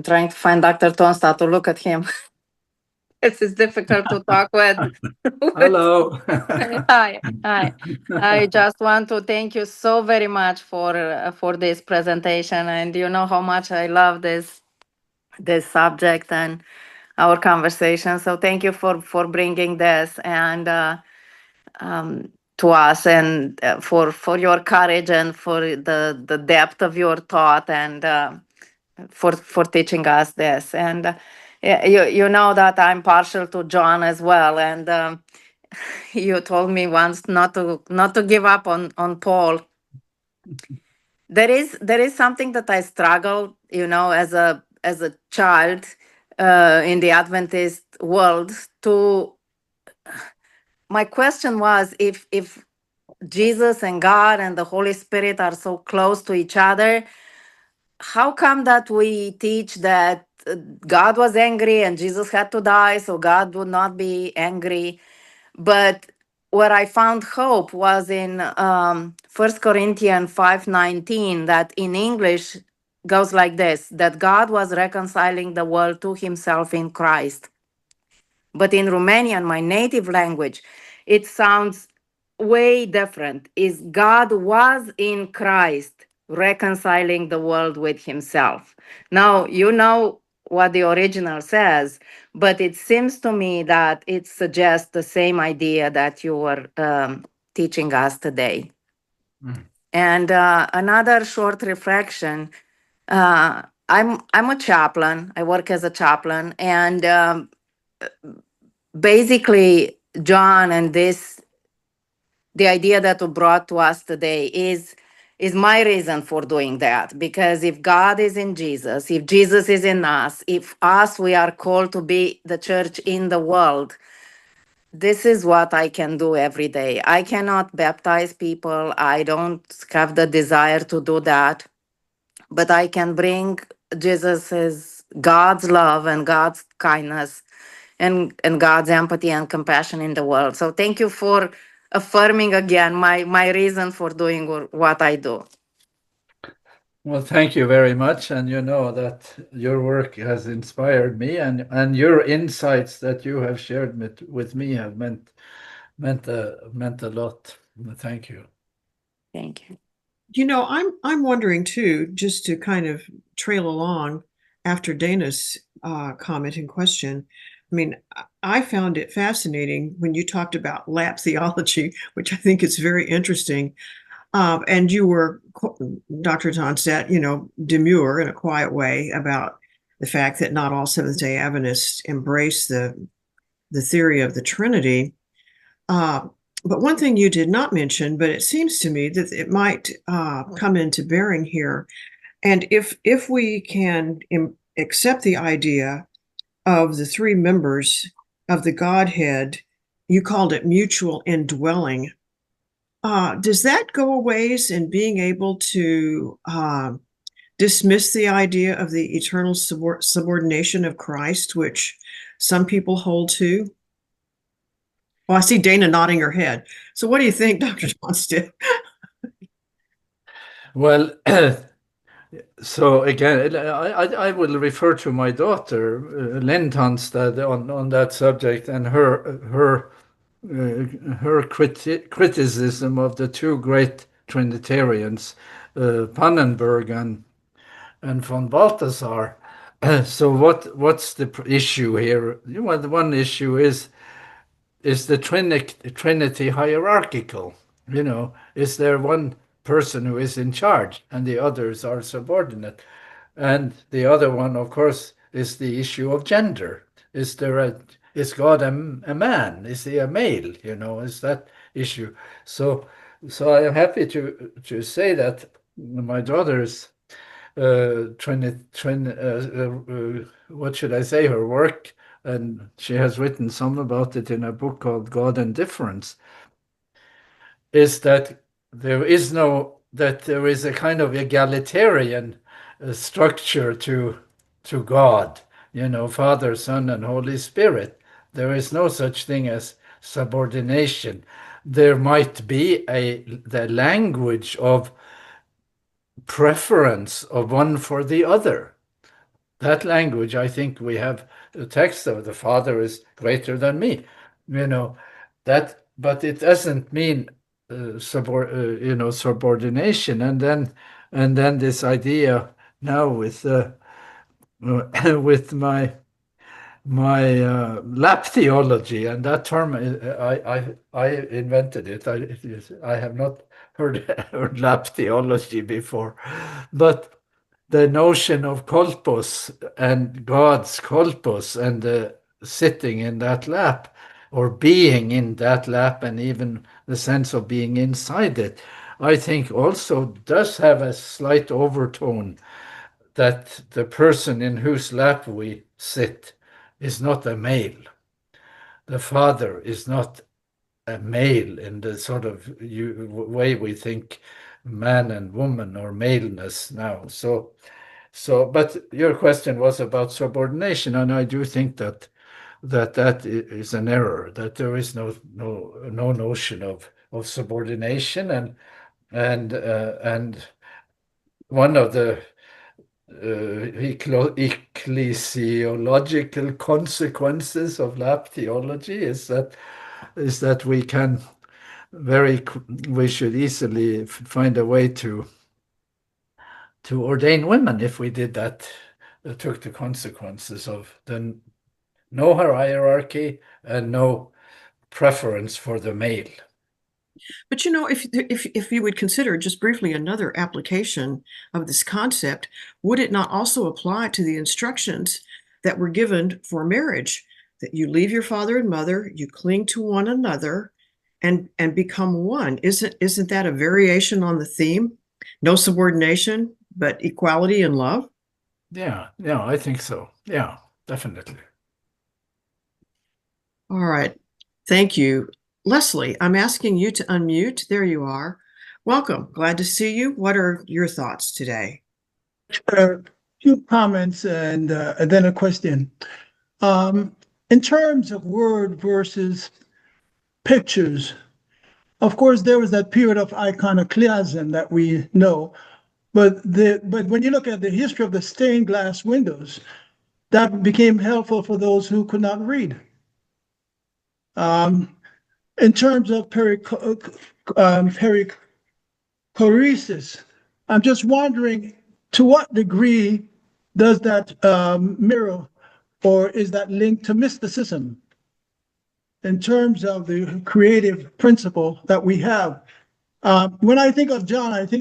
trying to find Dr. Tonstad to look at him. This is difficult to talk with. Hello. Hi. I just want to thank you so very much for this presentation, and you know how much I love this subject and our conversation. So thank you for bringing this and to us, and for your courage and for the depth of your thought, and for teaching us this. And you know that I'm partial to John as well, and you told me once not to give up on Paul. There is something that I struggled, as a child in the Adventist world. My question was, if Jesus and God and the Holy Spirit are so close to each other, how come that we teach that God was angry and Jesus had to die so God would not be angry? But where I found hope was in 1 Corinthians 5:19, that in English goes like this, that God was reconciling the world to himself in Christ. But in Romanian, my native language, it sounds way different. Is God was in Christ reconciling the world with himself. Now, you know what the original says, but it seems to me that it suggests the same idea that you were teaching us today. And another short reflection, I'm a chaplain. I work as a chaplain, and basically, John and the idea that you brought to us today is my reason for doing that. Because if God is in Jesus, if Jesus is in us, if we are called to be the church in the world, this is what I can do every day. I cannot baptize people. I don't have the desire to do that. But I can bring God's love and God's kindness and God's empathy and compassion in the world. So thank you for affirming again my reason for doing what I do. Well, thank you very much. And you know that your work has inspired me, and your insights that you have shared with me have meant a lot. Thank you. Thank you. You know, I'm wondering too, just to kind of trail along after Dana's comment and question. I mean, I found it fascinating when you talked about lap theology, which I think is very interesting. And you were, Dr. Tonstad, demure in a quiet way about the fact that not all Seventh-day Adventists embrace the theory of the Trinity. But one thing you did not mention, but it seems to me that it might come into bearing here. And if we can accept the idea of the three members of the Godhead, you called it mutual indwelling. Does that go a ways in being able to dismiss the idea of the eternal subordination of Christ, which some people hold to? Well, I see Dana nodding her head. So what do you think, Dr. Tonstad? Well, so again, I will refer to my daughter, Lynn Tonstad, on that subject, and her criticism of the two great Trinitarians, Pannenberg and von Balthasar. So what's the issue here? Well, the one issue is the Trinity hierarchical? Is there one person who is in charge and the others are subordinate? And the other one, of course, is the issue of gender. Is God a man? Is he a male? Is that issue? So I am happy to say that my daughter's what should I say, her work, and she has written some about it in a book called God and Difference, is that there is a kind of egalitarian structure to God, Father, Son, and Holy Spirit. There is no such thing as subordination. There might be the language of preference of one for the other. That language, I think we have a text of the Father is greater than me, but it doesn't mean subordination. And then this idea now with with my lap theology, and that term I invented it. I have not heard lap theology before, but the notion of kolpos and God's kolpos and sitting in that lap or being in that lap, and even the sense of being inside it, I think also does have a slight overtone that the person in whose lap we sit is not a male. The Father is not a male in the sort of way we think man and woman or maleness now. But your question was about subordination, and I do think that is an error. That there is no notion of subordination, and one of the ecclesiological consequences of lap theology is that we should easily find a way to ordain women if we did that. Took the consequences of then no hierarchy and no preference for the male. But if you would consider just briefly another application of this concept, would it not also apply to the instructions that were given for marriage? That you leave your father and mother, you cling to one another, and become one. Isn't that a variation on the theme? No subordination, but equality and love? Yeah, I think so. Yeah, definitely. All right. Thank you. Leslie, I'm asking you to unmute. There you are. Welcome. Glad to see you. What are your thoughts today? A few comments and then a question. In terms of word versus pictures, of course, there was that period of iconoclasm that we know, but when you look at the history of the stained glass windows, that became helpful for those who could not read. In terms of perichoresis, I'm just wondering, to what degree does that mirror, or is that linked to mysticism in terms of the creative principle that we have? When I think of John, as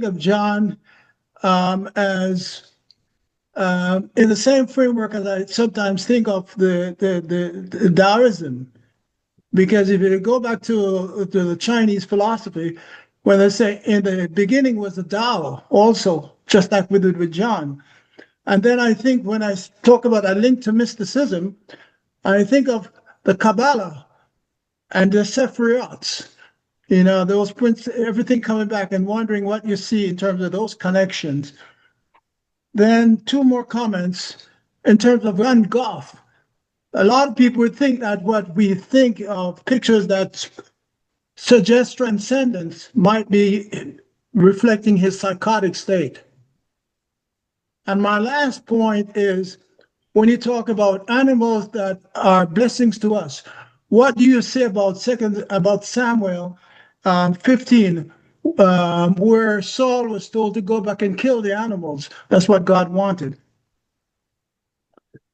in the same framework as I sometimes think of the Taoism. Because if you go back to the Chinese philosophy, where they say in the beginning was the Tao, also, just like we did with John. And then I think when I talk about a link to mysticism, I think of the Kabbalah and the Sephiroths, those everything coming back and wondering what you see in terms of those connections. Then two more comments in terms of Van Gogh. A lot of people would think that what we think of pictures that suggest transcendence might be reflecting his psychotic state. And my last point is, when you talk about animals that are blessings to us, what do you say about Samuel 15, where Saul was told to go back and kill the animals? That's what God wanted.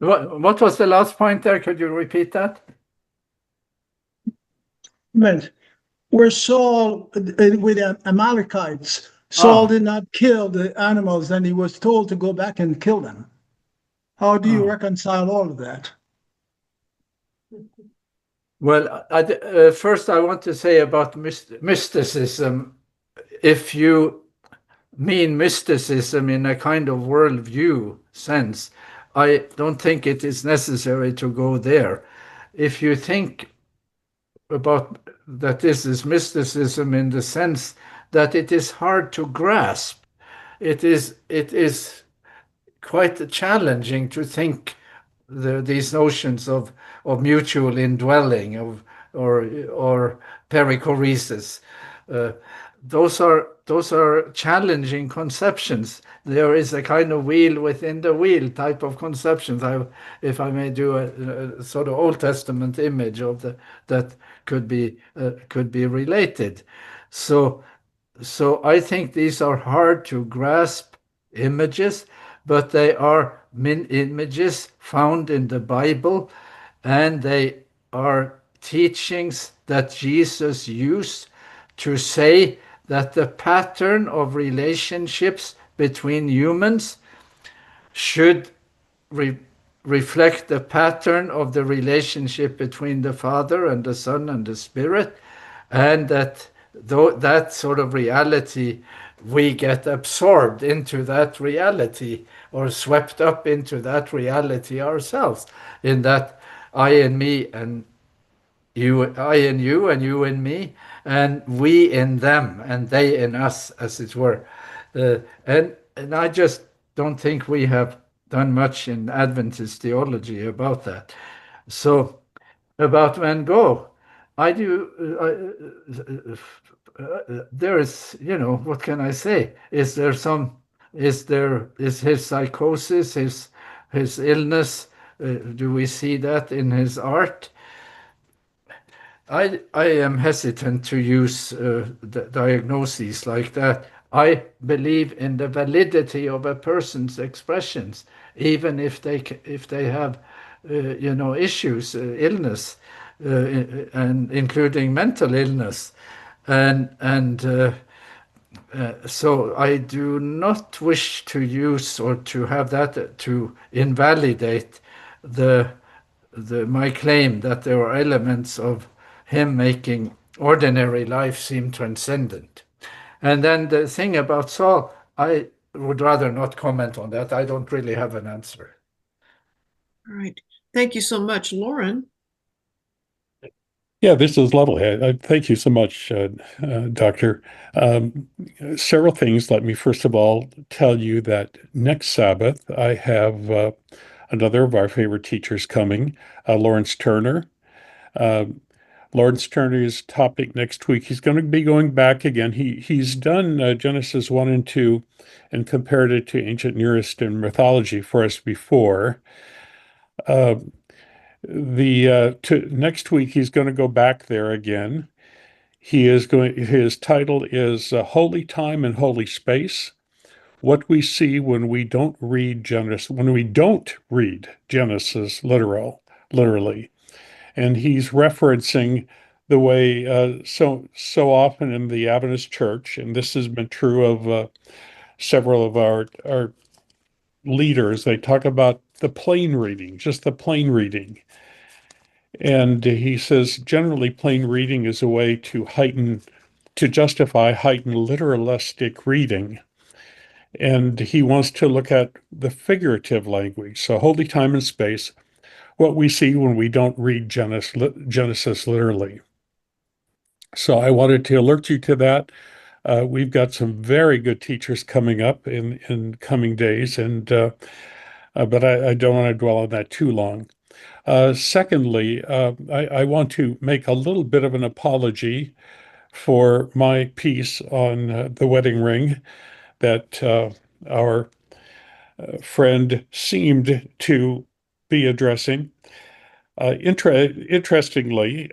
What was the last point there? Could you repeat that? Meant where Saul with the Amalekites, Saul did not kill the animals, and he was told to go back and kill them. How do you reconcile all of that? Well, first I want to say about mysticism. If you mean mysticism in a kind of worldview sense, I don't think it is necessary to go there. If you think about that this is mysticism in the sense that it is hard to grasp, it is quite challenging to think these notions of mutual indwelling or perichoresis. Those are challenging conceptions. There is a kind of wheel within the wheel type of conceptions. If I may do a sort of Old Testament image of that could be related. So I think these are hard to grasp images, but they are images found in the Bible, and they are teachings that Jesus used to say that the pattern of relationships between humans should reflect the pattern of the relationship between the Father and the Son and the Spirit, and that that sort of reality, we get absorbed into that reality or swept up into that reality ourselves, in that I and me and you, I in you and you in me, and we in them and they in us, as it were. And I just don't think we have done much in Adventist theology about that. So about Van Gogh, I do. There is, what can I say? Is his psychosis, his illness? Do we see that in his art? I am hesitant to use diagnoses like that. I believe in the validity of a person's expressions, even if they have, issues, illness, and including mental illness, and so I do not wish to use or to have that to invalidate my claim that there are elements of him making ordinary life seem transcendent. And then the thing about Saul, I would rather not comment on that. I don't really have an answer. All right. Thank you so much, Lauren. Yeah, this is lovely. Thank you so much, Doctor. Several things. Let me first of all tell you that next Sabbath I have another of our favorite teachers coming, Lawrence Turner. Lawrence Turner's topic next week, he's going to be going back again. He's done Genesis 1 and 2 and compared it to ancient Near Eastern mythology for us before. Next week he's going to go back there again. His title is Holy Time and Holy Space: What We See When We Don't Read Genesis literally. And he's referencing the way so often in the Adventist church, and this has been true of several of our leaders, they talk about the plain reading, just the plain reading. And he says generally plain reading is a way to justify heightened literalistic reading. And he wants to look at the figurative language. So holy time and space, what we see when we don't read Genesis literally. So I wanted to alert you to that. We've got some very good teachers coming up in coming days, and but I don't want to dwell on that too long. Secondly, I want to make a little bit of an apology for my piece on the wedding ring that our friend seemed to be addressing. Interestingly,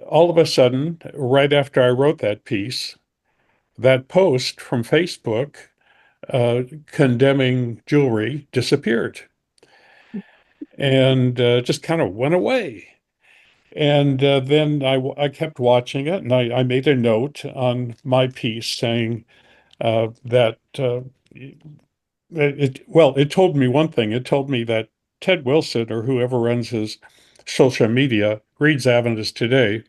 all of a sudden, right after I wrote that piece, that post from Facebook condemning jewelry disappeared. and just kind of went away. And then I kept watching it, and I made a note on my piece saying that it told me one thing. It told me that Ted Wilson, or whoever runs his social media, reads Adventist Today,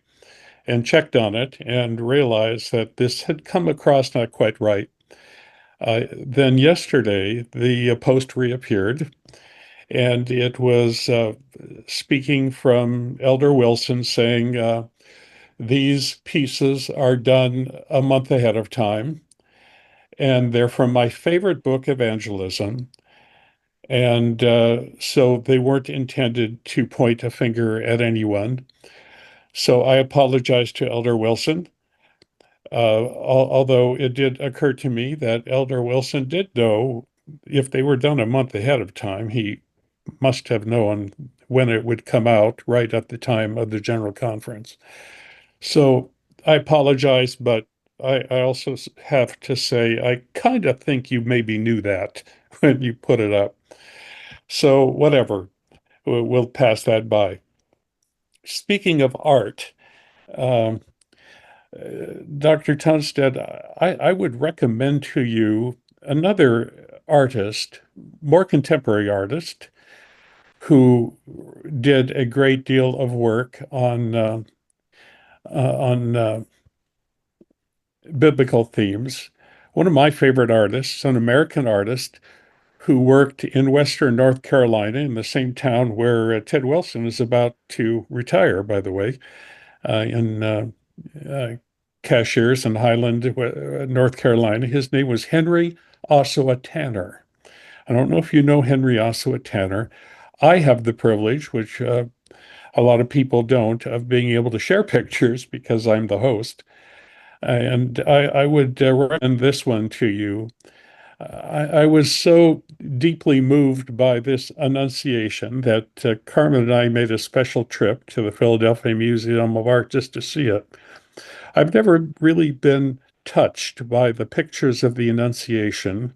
and checked on it and realized that this had come across not quite right. Then yesterday, the post reappeared, and it was speaking from Elder Wilson saying, these pieces are done a month ahead of time, and they're from my favorite book, Evangelism. And so they weren't intended to point a finger at anyone. So I apologize to Elder Wilson. Although it did occur to me that Elder Wilson did know if they were done a month ahead of time, he must have known when it would come out right at the time of the general conference. So I apologize, but I also have to say I kind of think you maybe knew that when you put it up. So whatever, we'll pass that by. Speaking of art, um, Dr. Tonstad, I would recommend to you another artist, more contemporary artist, who did a great deal of work on biblical themes. One of my favorite artists, an American artist who worked in Western North Carolina, in the same town where Ted Wilson is about to retire, by the way, in Cashiers in Highland, North Carolina. His name was Henry Ossawa Tanner. I don't know if you know Henry Ossawa Tanner. I have the privilege, which a lot of people don't, of being able to share pictures because I'm the host. And I would recommend this one to you. I was so deeply moved by this Annunciation that Carmen and I made a special trip to the Philadelphia Museum of Art just to see it. I've never really been touched by the pictures of the Annunciation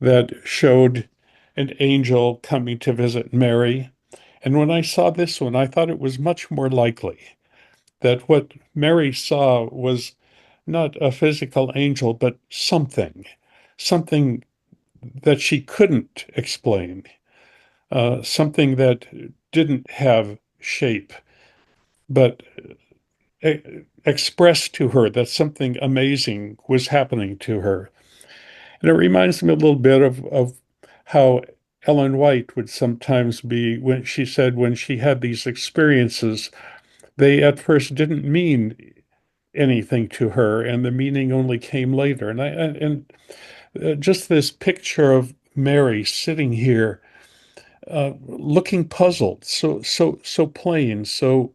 that showed an angel coming to visit Mary. And when I saw this one, I thought it was much more likely that what Mary saw was not a physical angel, but something that she couldn't explain, something that didn't have shape, but expressed to her that something amazing was happening to her. And it reminds me a little bit of how Ellen White would sometimes be, when she said when she had these experiences, they at first didn't mean anything to her, and the meaning only came later. And just this picture of Mary sitting here, looking puzzled, so plain, so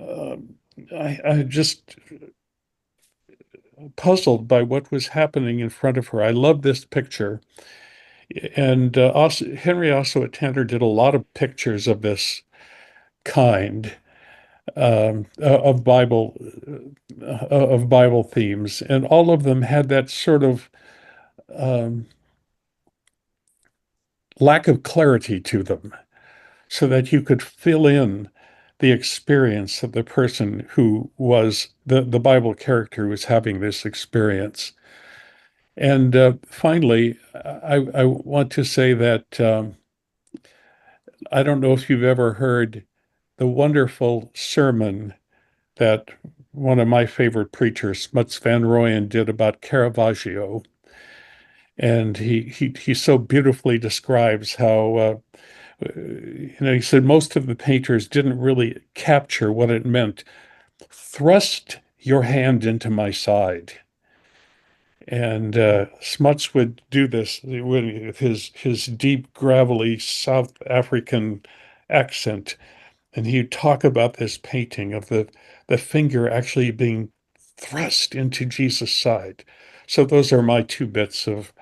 I just puzzled by what was happening in front of her. I love this picture. And also, Henry Ossawa Tanner did a lot of pictures of this kind, of Bible themes, and all of them had that sort of lack of clarity to them, so that you could fill in the experience of the person who was the Bible character who was having this experience. And finally, I want to say that I don't know if you've ever heard the wonderful sermon that one of my favorite preachers, Smuts Van Rooyen, did about Caravaggio. And he so beautifully describes how, he said most of the painters didn't really capture what it meant. Thrust your hand into my side. And Smuts would do this with his deep, gravelly South African accent. And he'd talk about this painting of the finger actually being thrust into Jesus' side. So those are my two bits of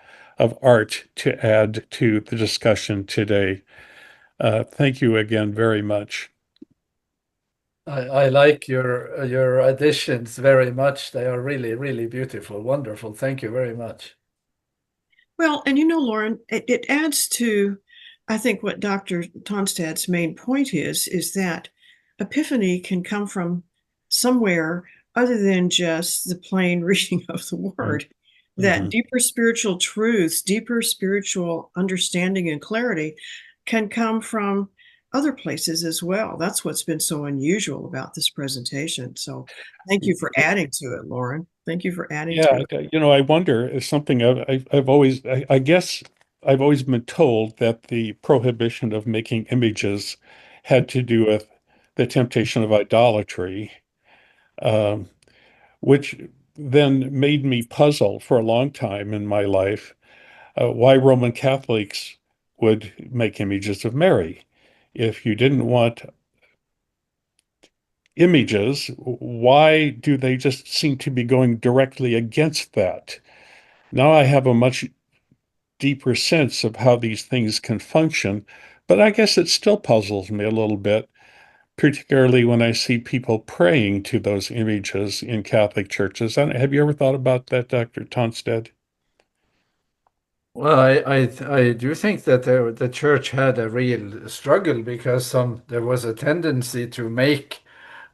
art to add to the discussion today. Thank you again very much. I like your additions very much. They are really, really beautiful, wonderful. Thank you very much. Well, and Lauren, it adds to I think what Dr. Tonstad's main point is that epiphany can come from somewhere other than just the plain reading of the word. Mm-hmm. That deeper spiritual truths, deeper spiritual understanding and clarity can come from other places as well. That's what's been so unusual about this presentation. So thank you for adding to it, Lauren. Thank you for adding to it. I wonder if something I've always, I guess I've always been told that the prohibition of making images had to do with the temptation of idolatry, um, which then made me puzzle for a long time in my life why Roman Catholics would make images of Mary. If you didn't want images, why do they just seem to be going directly against that? Now I have a much deeper sense of how these things can function, but I guess it still puzzles me a little bit, particularly when I see people praying to those images in Catholic churches. Have you ever thought about that, Dr. Tonstad? Well, I do think that the church had a real struggle because there was a tendency to make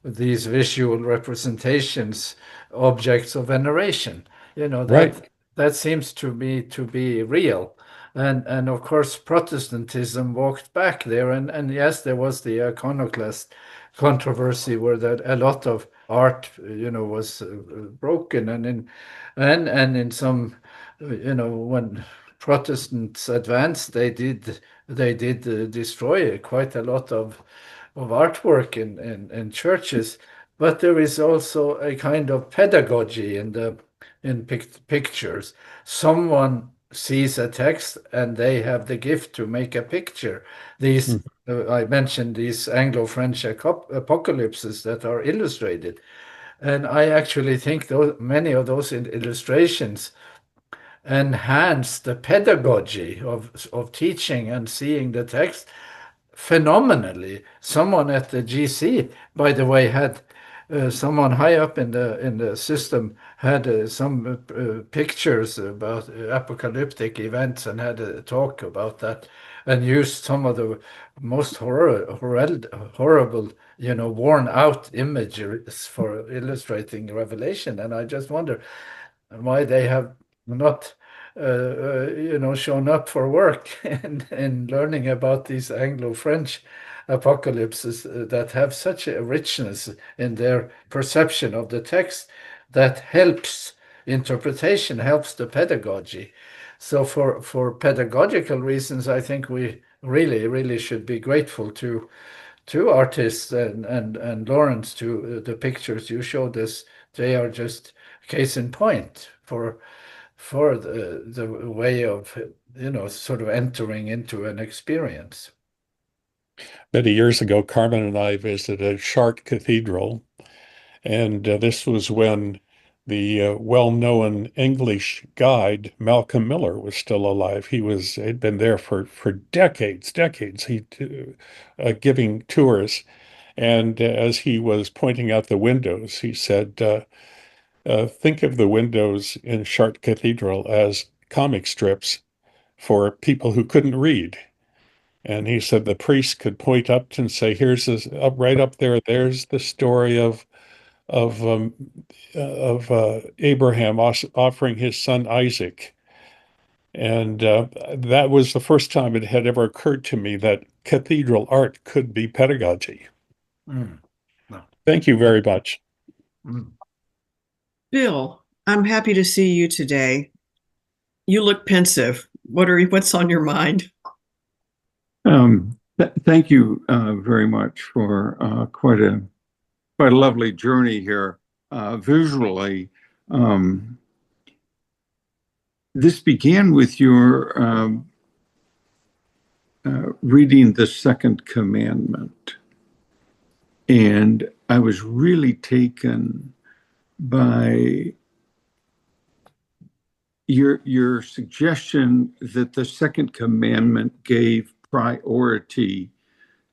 these visual representations objects of veneration. Right. That seems to me to be real. And of course Protestantism walked back there, and yes, there was the iconoclast controversy where that a lot of art was broken, and in some when Protestants advanced, they did destroy quite a lot of artwork in churches, but there is also a kind of pedagogy in pictures. Someone sees a text and they have the gift to make a picture. These I mentioned these Anglo-French apocalypses that are illustrated, and I actually think many of those illustrations enhance the pedagogy of teaching and seeing the text phenomenally. Someone at the GC, by the way, had someone high up in the system had some pictures about apocalyptic events and had a talk about that and used some of the most horrible, worn out images for illustrating Revelation. And I just wonder why they have not shown up for work in learning about these Anglo-French apocalypses that have such a richness in their perception of the text that helps interpretation, helps the pedagogy. So for pedagogical reasons, I think we really, really should be grateful to artists and Lawrence, to the pictures you showed us. They are just case in point for the way of sort of entering into an experience. Many years ago, Carmen and I visited Chartres Cathedral, and this was when the well-known English guide Malcolm Miller was still alive. Had been there for decades. He giving tours, and as he was pointing out the windows, he said, think of the windows in Chartres Cathedral as comic strips for people who couldn't read. And he said the priest could point up and say, "Here's this right up there. There's the story of Abraham offering his son Isaac." And that was the first time it had ever occurred to me that cathedral art could be pedagogy. No. Thank you very much. Bill, I'm happy to see you today. You look pensive. What's on your mind? Thank you very much for quite a lovely journey here visually. This began with your reading the second commandment, and I was really taken by your suggestion that the second commandment gave priority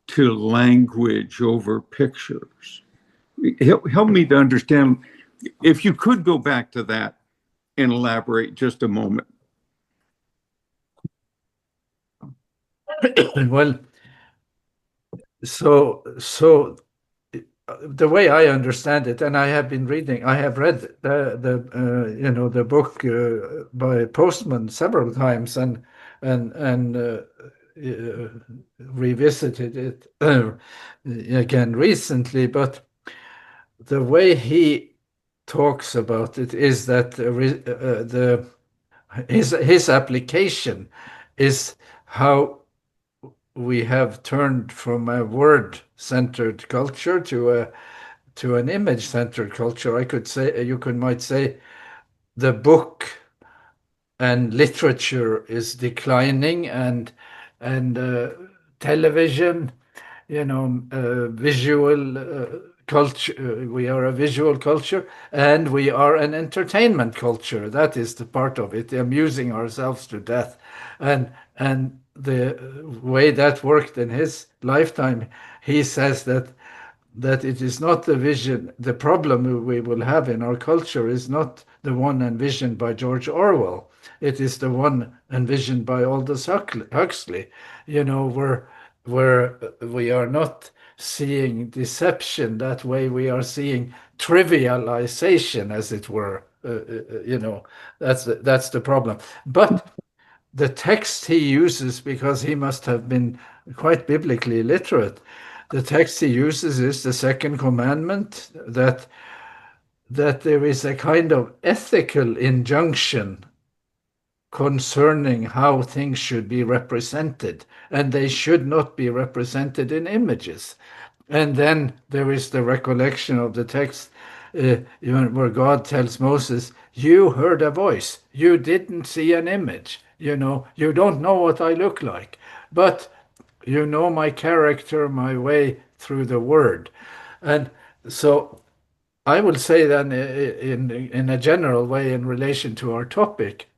to language over pictures. Help me to understand, if you could go back to that and elaborate just a moment. Well, so the way I understand it, and I have read the book by Postman several times, and revisited it again recently. But the way he talks about it is that his application is how we have turned from a word-centered culture to an image-centered culture. Might say the book and literature is declining, and television, visual culture. We are a visual culture, and we are an entertainment culture. That is the part of it, amusing ourselves to death, and the way that worked in his lifetime. He says that it is not the vision. The problem we will have in our culture is not the one envisioned by George Orwell. It is the one envisioned by Aldous Huxley, where we are not seeing deception that way. We are seeing trivialization, as it were. That's the problem. But the text he uses, because he must have been quite biblically literate, the text he uses is the second commandment, that there is a kind of ethical injunction concerning how things should be represented, and they should not be represented in images. And then there is the recollection of the text where God tells Moses, you heard a voice, you didn't see an image, you don't know what I look like, but you know my character, my way through the word. And so I will say then, in a general way, in relation to our topic,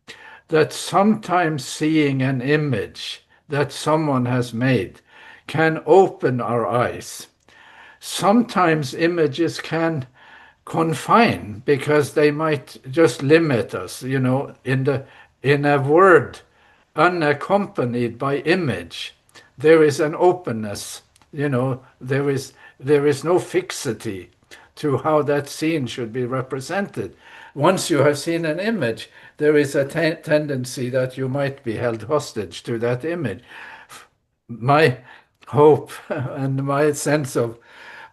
that sometimes seeing an image that someone has made can open our eyes. Sometimes images can confine, because they might just limit us, in a word unaccompanied by image. There is an openness, there is no fixity to how that scene should be represented. Once you have seen an image, there is a tendency that you might be held hostage to that image. My hope and my sense of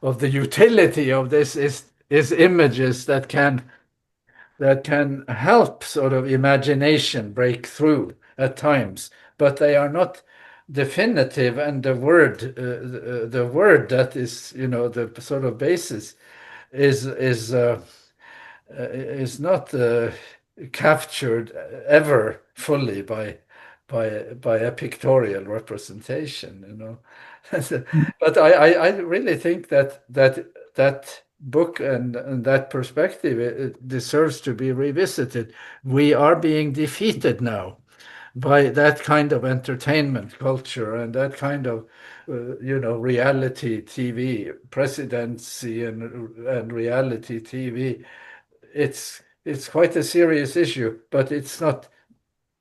the utility of this is images that can help sort of imagination break through at times, but they are not definitive. And the word that is, the sort of basis is not captured ever fully by a pictorial representation, But I really think that book and that perspective, it deserves to be revisited. We are being defeated now by that kind of entertainment culture and that kind of reality TV, presidency and reality TV. It's quite a serious issue, but it's not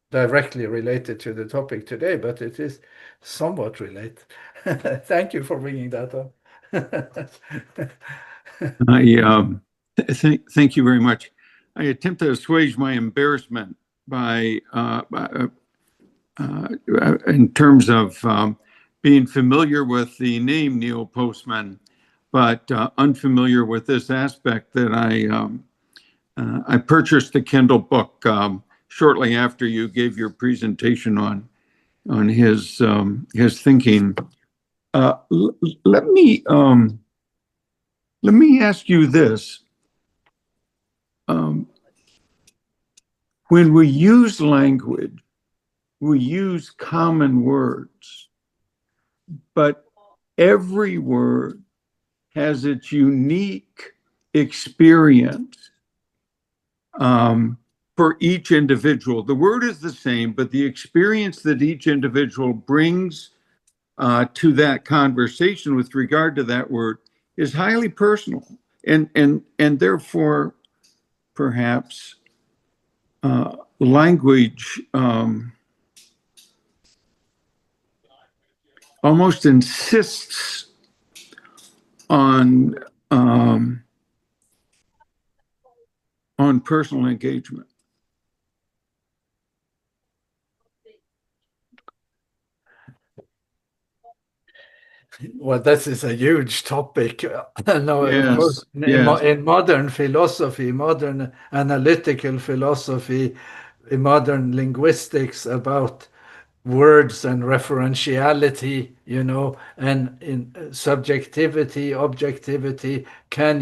directly related to the topic today, but it is somewhat related. Thank you for bringing that up. Thank you very much. I attempt to assuage my embarrassment by in terms of being familiar with the name Neil Postman, but unfamiliar with this aspect that I purchased the Kindle book shortly after you gave your presentation on his thinking. Let me ask you this: when we use language, we use common words, but every word has its unique experience for each individual. The word is the same, but the experience that each individual brings to that conversation with regard to that word is highly personal, and therefore perhaps language almost insists on personal engagement. Well, this is a huge topic. No, of Yes, course, yes. in modern philosophy, modern analytical philosophy, in modern linguistics about words and referentiality, and in subjectivity, objectivity. Can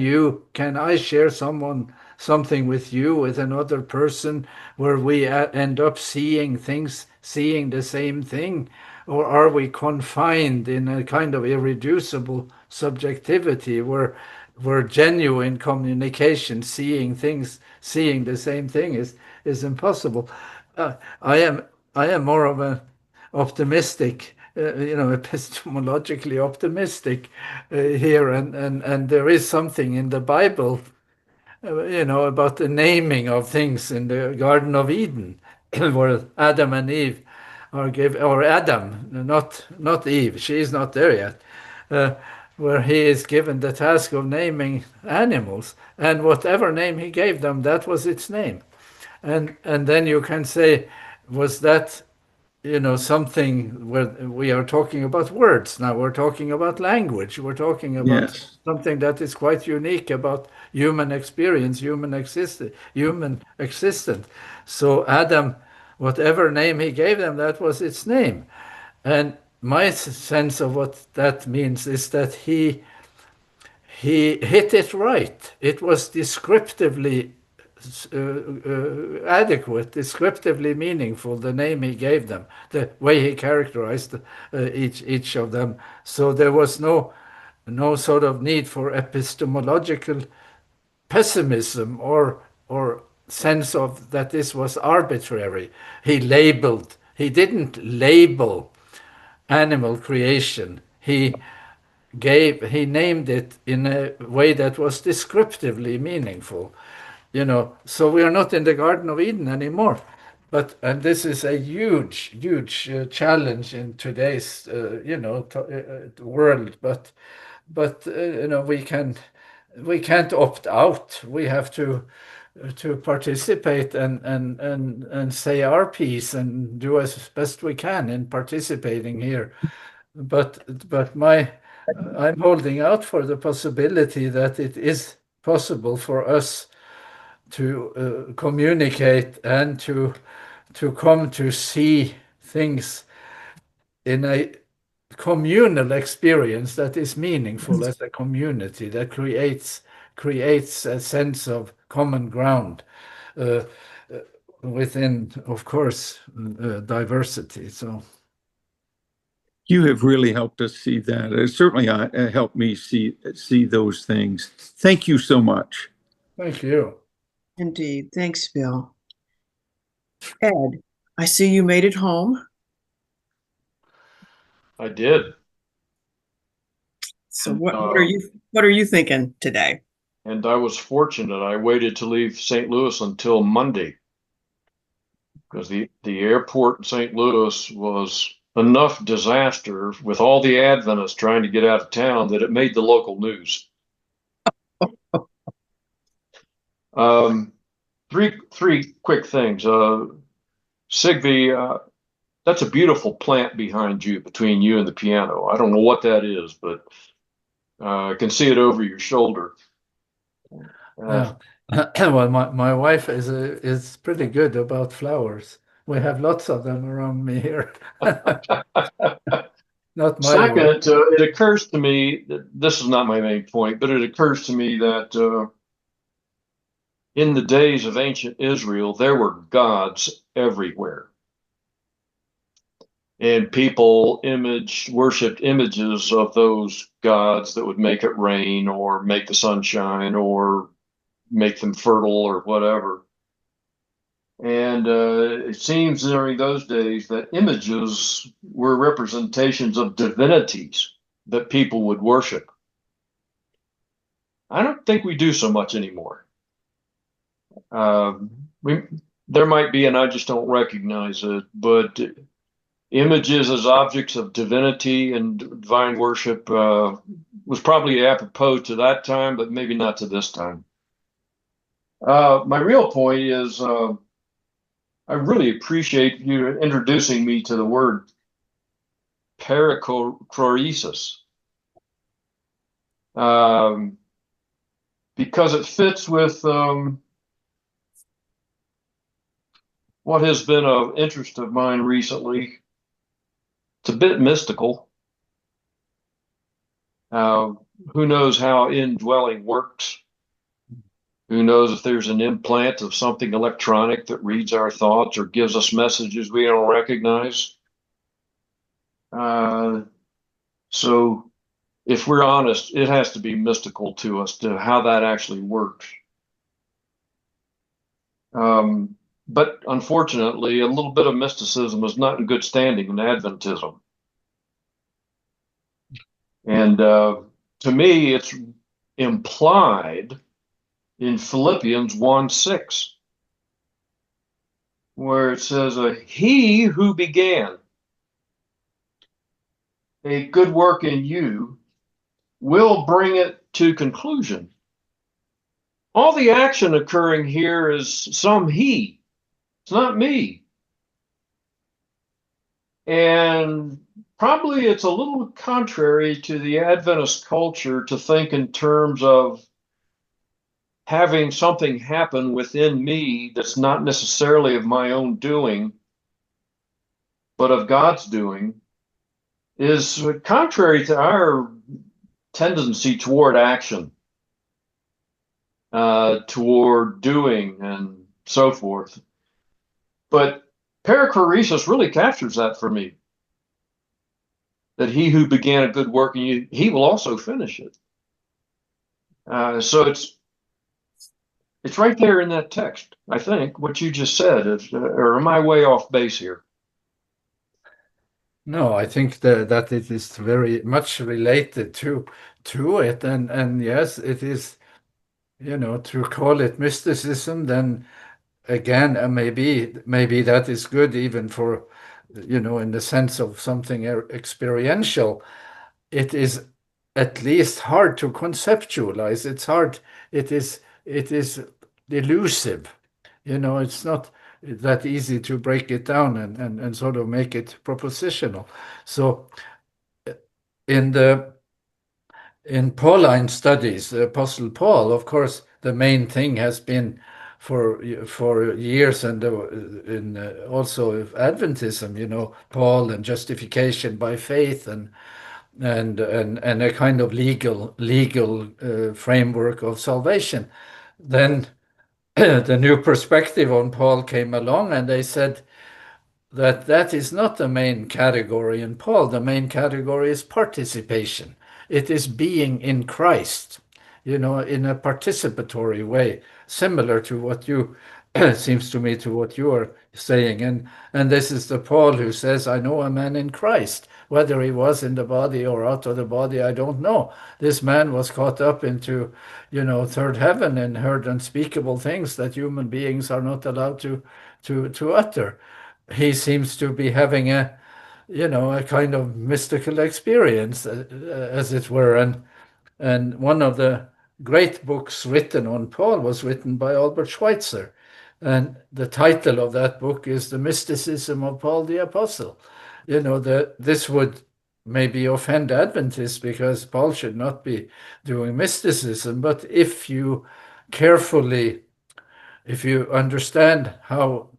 I share something with you, with another person, where we end up seeing things, seeing the same thing? Or are we confined in a kind of irreducible subjectivity where genuine communication, seeing things, seeing the same thing is impossible? I am more of a optimistic, epistemologically optimistic here, and there is something in the Bible, about the naming of things in the Garden of Eden, where Adam and Eve or Adam, not Eve, she is not there yet, where he is given the task of naming animals, and whatever name he gave them, that was its name. And then you can say, was that something where we are talking about words now, we're talking about language, we're talking about Yes. something that is quite unique about human experience, human existence. So Adam, whatever name he gave them, that was its name. And my sense of what that means is that he hit it right. It was descriptively adequate, descriptively meaningful, the name he gave them, the way he characterized each of them. So there was no sort of need for epistemological pessimism or sense of that this was arbitrary. He didn't label animal creation. He named it in a way that was descriptively meaningful. So we are not in the Garden of Eden anymore. And this is a huge challenge in today's world. But we can't opt out. We have to participate and say our piece and do as best we can in participating here. But I'm holding out for the possibility that it is possible for us to communicate and to come to see things in a communal experience that is meaningful as a community, that creates a sense of common ground uh, within, of course, diversity. So You have really helped us see that. It certainly helped me see those things. Thank you so much. thank you. Indeed. Thanks, Bill. Ed, I see you made it home. I did. So what are you thinking today? And I was fortunate. I waited to leave St. Louis until Monday because the airport in St. Louis was enough disaster with all the Adventists trying to get out of town that it made the local news. Three quick things. Sigve, that's a beautiful plant behind you, between you and the piano. I don't know what that is, but I can see it over your shoulder. Well, my wife is pretty good about flowers. We have lots of them around me here. Not my wife. Second, it occurs to me that this is not my main point, but it occurs to me that in the days of ancient Israel, there were gods everywhere. And people worshipped images of those gods that would make it rain or make the sun shine or make them fertile or whatever. And it seems during those days that images were representations of divinities that people would worship. I don't think we do so much anymore. There might be, and I just don't recognize it, but images as objects of divinity and divine worship was probably apropos to that time, but maybe not to this time. My real point is I really appreciate you introducing me to the word perichoresis, because it fits with what has been of interest of mine recently. It's a bit mystical. Who knows how indwelling works? Who knows if there's an implant of something electronic that reads our thoughts or gives us messages we don't recognize? So if we're honest, it has to be mystical to us to how that actually works. But unfortunately, a little bit of mysticism is not in good standing in Adventism. And to me, it's implied in Philippians 1:6, where it says, he who began a good work in you will bring it to conclusion. All the action occurring here is some he. It's not me. And probably it's a little contrary to the Adventist culture to think in terms of having something happen within me that's not necessarily of my own doing, but of God's doing, is contrary to our tendency toward action, toward doing and so forth. But perichoresis really captures that for me, that he who began a good work in you, he will also finish it. So it's right there in that text, I think, what you just said. Or am I way off base here? No, I think that it is very much related to it, and yes, it is, to call it mysticism, then again, maybe that is good even for, in the sense of something experiential. It is at least hard to conceptualize. It's hard. It is elusive. It's not that easy to break it down and sort of make it propositional. So in Pauline studies, the Apostle Paul, of course, the main thing has been for years, and in also Adventism, Paul and justification by faith and a kind of legal framework of salvation. Then the new perspective on Paul came along, and they said that is not the main category in Paul. The main category is participation. It is being in Christ, in a participatory way, similar to what you seems to me to what you are saying. And this is the Paul who says, I know a man in Christ. Whether he was in the body or out of the body, I don't know. This man was caught up into, third heaven and heard unspeakable things that human beings are not allowed to utter. He seems to be having a kind of mystical experience, as it were. And one of the great books written on Paul was written by Albert Schweitzer. And the title of that book is The Mysticism of Paul the Apostle. This would maybe offend Adventists because Paul should not be doing mysticism. But if you understand how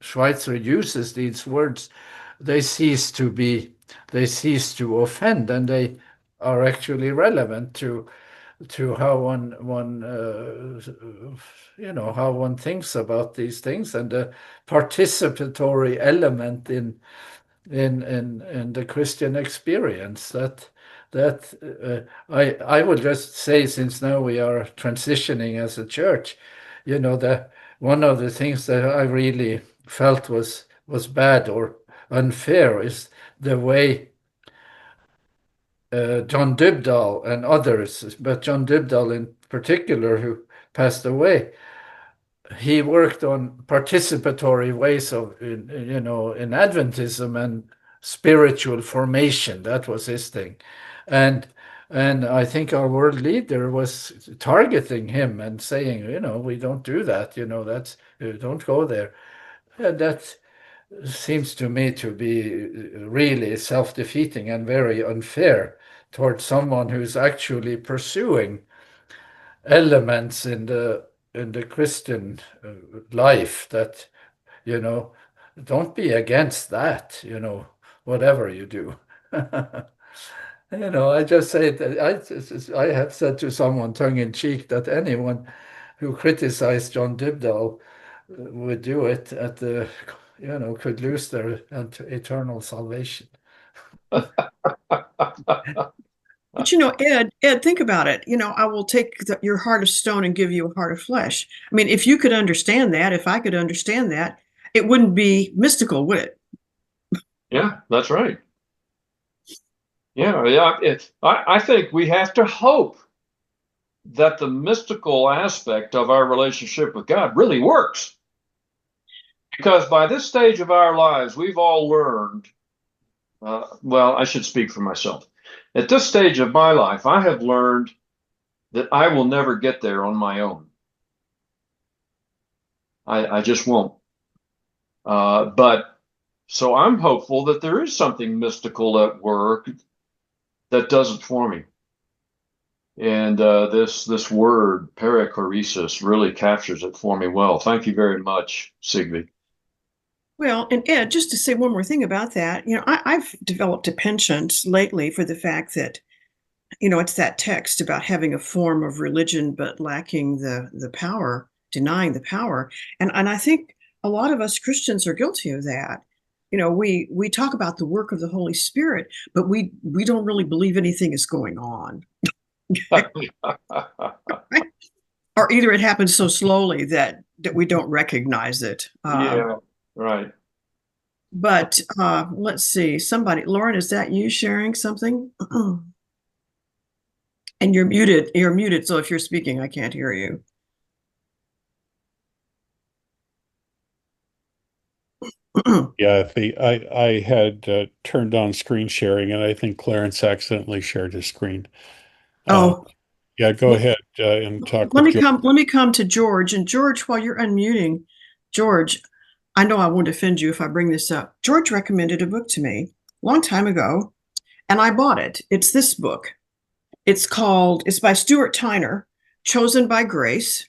Schweitzer uses these words, they cease to offend, and they are actually relevant to how how one thinks about these things, and the participatory element in the Christian experience. I would just say, since now we are transitioning as a church, that one of the things that I really felt was bad or unfair is the way John Dybdahl and others, but John Dybdahl in particular, who passed away, he worked on participatory ways of, in Adventism, spiritual formation. That was his thing. And I think our world leader was targeting him and saying, we don't do that, that's, don't go there. And that seems to me to be really self-defeating and very unfair towards someone who's actually pursuing elements in the Christian life that, don't be against that, whatever you do. I just say that I have said to someone tongue in cheek that anyone who criticized John Dibdall would do it at the, could lose their eternal salvation. But Ed, think about it. I will take your heart of stone and give you a heart of flesh. I mean, if you could understand that, if I could understand that, it wouldn't be mystical, would it? Yeah, that's right. Yeah. I think we have to hope that the mystical aspect of our relationship with God really works. Because by this stage of our lives, we've all learned, well, I should speak for myself. At this stage of my life, I have learned that I will never get there on my own. I just won't. But so I'm hopeful that there is something mystical at work that does it for me. And this word, perichoresis, really captures it for me well. Thank you very much, Sigve. Well, and Ed, just to say one more thing about that, I've developed a penchant lately for the fact that, it's that text about having a form of religion but lacking the power, denying the power. And I think a lot of us Christians are guilty of that. We talk about the work of the Holy Spirit, but we don't really believe anything is going on. Or either it happens so slowly that we don't recognize it. Yeah, right. But let's see. Lauren, is that you sharing something? And you're muted. You're muted. So if you're speaking, I can't hear you. Yeah, I had turned on screen sharing, and I think Clarence accidentally shared his screen. Yeah, go ahead and talk. Let me come to George. And George, while you're unmuting, George, I know I won't offend you if I bring this up. George recommended a book to me a long time ago, and I bought it. It's this book. It's by Stuart Tyner, Chosen by Grace.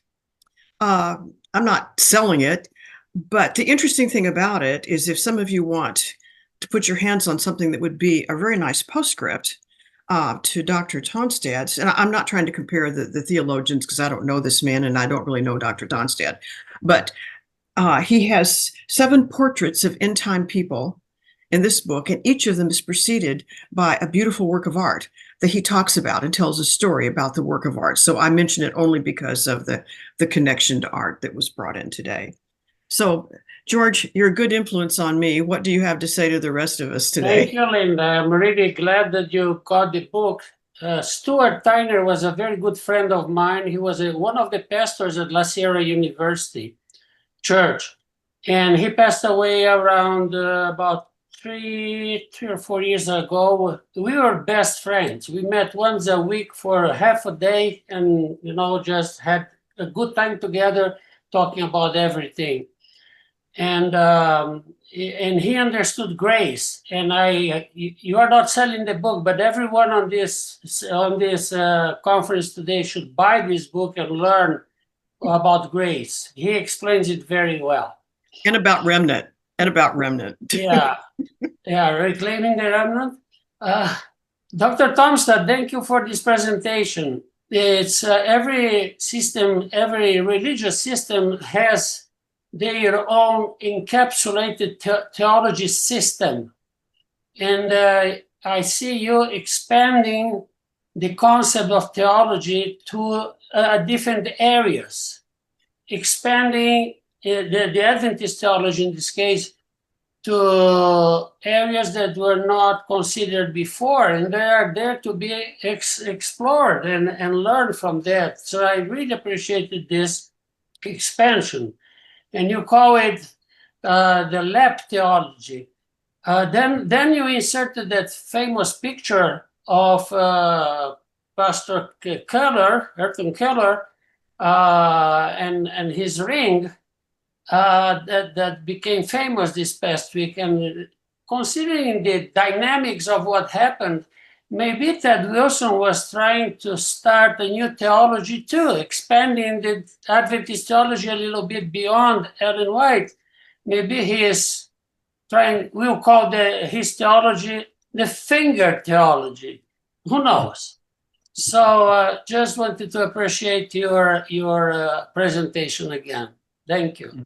I'm not selling it, but the interesting thing about it is if some of you want to put your hands on something that would be a very nice postscript to Dr. Tonstad's, and I'm not trying to compare the theologians because I don't know this man and I don't really know Dr. Tonstad, but he has 7 portraits of end-time people in this book, and each of them is preceded by a beautiful work of art that he talks about and tells a story about the work of art. So I mention it only because of the connection to art that was brought in today. So, George, you're a good influence on me. What do you have to say to the rest of us today? Thank you, Linda. I'm really glad that you got the book. Stuart Tyner was a very good friend of mine. He was one of the pastors at La Sierra University Church, and he passed away around about 3 or 4 years ago. We were best friends. We met once a week for half a day and, just had a good time together talking about everything. And he understood grace. And you are not selling the book, but everyone on this conference today should buy this book and learn about grace. He explains it very well. And about remnant. Yeah, reclaiming the remnant. Dr. Tonstad, thank you for this presentation. It's every religious system has their own encapsulated theology system. And I see you expanding the concept of theology to different areas, expanding the Adventist theology in this case to areas that were not considered before, and they are there to be explored and learn from that. So I really appreciated this expansion. And you call it the lab theology. Then you inserted that famous picture of Pastor Keller, Ayrton Keller, and his ring that became famous this past week. And considering the dynamics of what happened, maybe Ted Wilson was trying to start a new theology too, expanding the Adventist theology a little bit beyond Ellen White. Maybe he is trying, we'll call his theology the finger theology. Who knows? So just wanted to appreciate your presentation again. Thank you.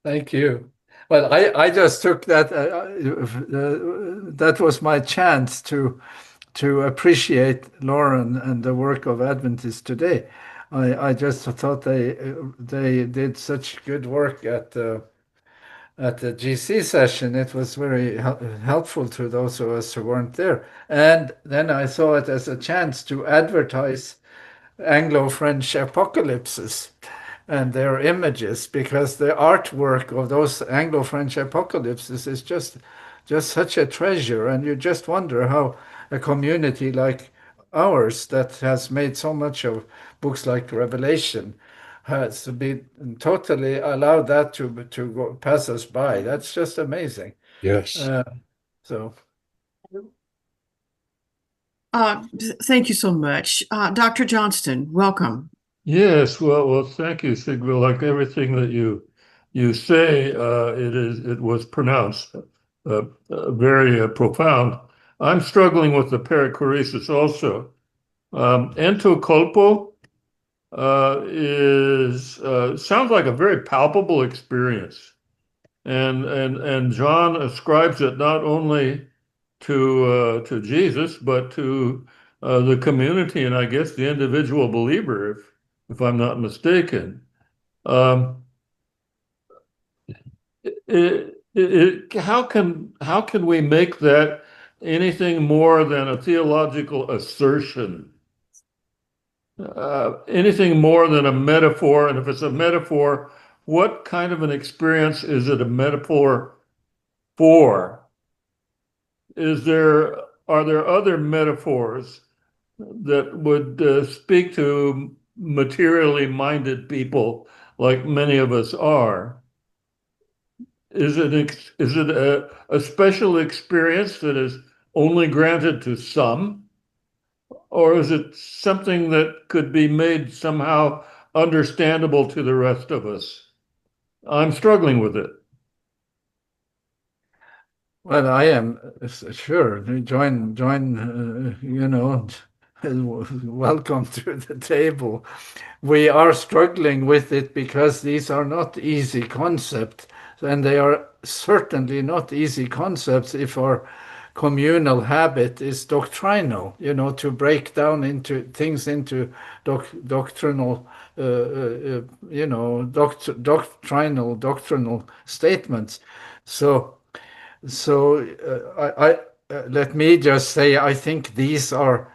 Thank you. Well, I just took that that was my chance to appreciate Lauren and the work of Adventists today. I just thought they did such good work at the GC session. It was very helpful to those of us who weren't there. And then I saw it as a chance to advertise Anglo-French apocalypses and their images, because the artwork of those Anglo-French apocalypses is just such a treasure. And you just wonder how a community like ours, that has made so much of books like Revelation, has been totally allowed that to go, pass us by. That's just amazing. Yes. So. Thank you so much. Dr. Johnston, welcome. Yes, well, thank you, Sigve. Like everything that you say, it was pronounced very profound. I'm struggling with the perichoresis also. Ento culpo sounds like a very palpable experience, and John ascribes it not only to Jesus, but to the community, and I guess the individual believer, if I'm not mistaken. How can we make that anything more than a theological assertion? Anything more than a metaphor? And if it's a metaphor, what kind of an experience is it a metaphor for? Are there other metaphors that would speak to materially minded people like many of us are? Is it a special experience that is only granted to some? Or is it something that could be made somehow understandable to the rest of us? I'm struggling with it. Well, I am sure. Join. Welcome to the table. We are struggling with it because these are not easy concepts, and they are certainly not easy concepts if our communal habit is doctrinal. To break down into things into doctrinal, doctrinal statements. So let me just say, I think these are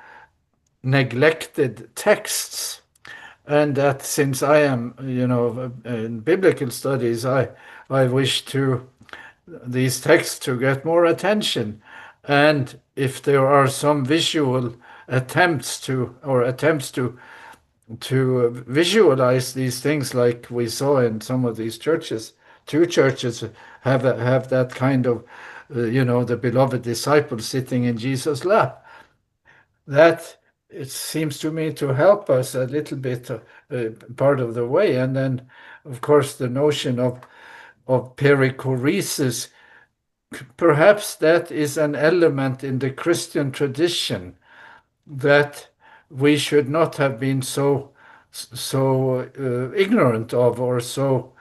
neglected texts, and that since I am, in biblical studies, I wish these texts to get more attention. And if there are some visual attempts to visualize these things, like we saw in some of these churches, two churches have that kind of, the beloved disciple sitting in Jesus' lap. That, it seems to me, to help us a little bit, part of the way. And then, of course, the notion of perichoresis, perhaps that is an element in the Christian tradition that we should not have been so ignorant of, or so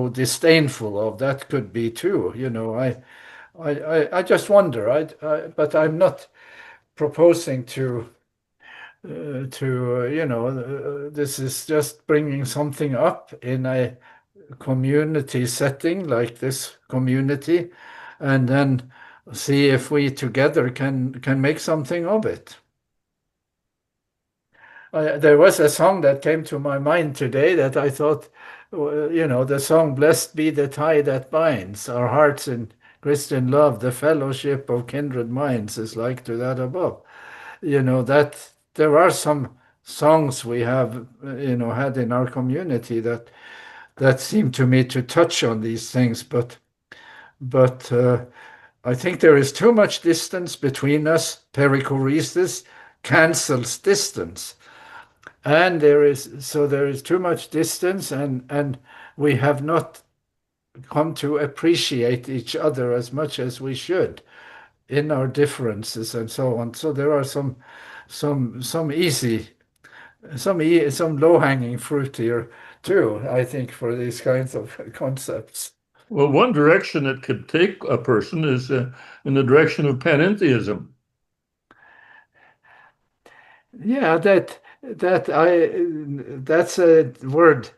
disdainful of. That could be too. I just wonder. But I'm not proposing to this is just bringing something up in a community setting like this community, and then see if we together can make something of it. There was a song that came to my mind today that I thought, the song "Blessed be the tie that binds our hearts in Christian love, the fellowship of kindred minds is like to that above. That there are some songs we have, had in our community that seem to me to touch on these things, but I think there is too much distance between us. Perichoresis cancels distance. And there is too much distance, and we have not come to appreciate each other as much as we should in our differences and so on. So there are some low-hanging fruit here too, I think, for these kinds of concepts. Well, one direction it could take a person is in the direction of panentheism. Yeah, that's a word.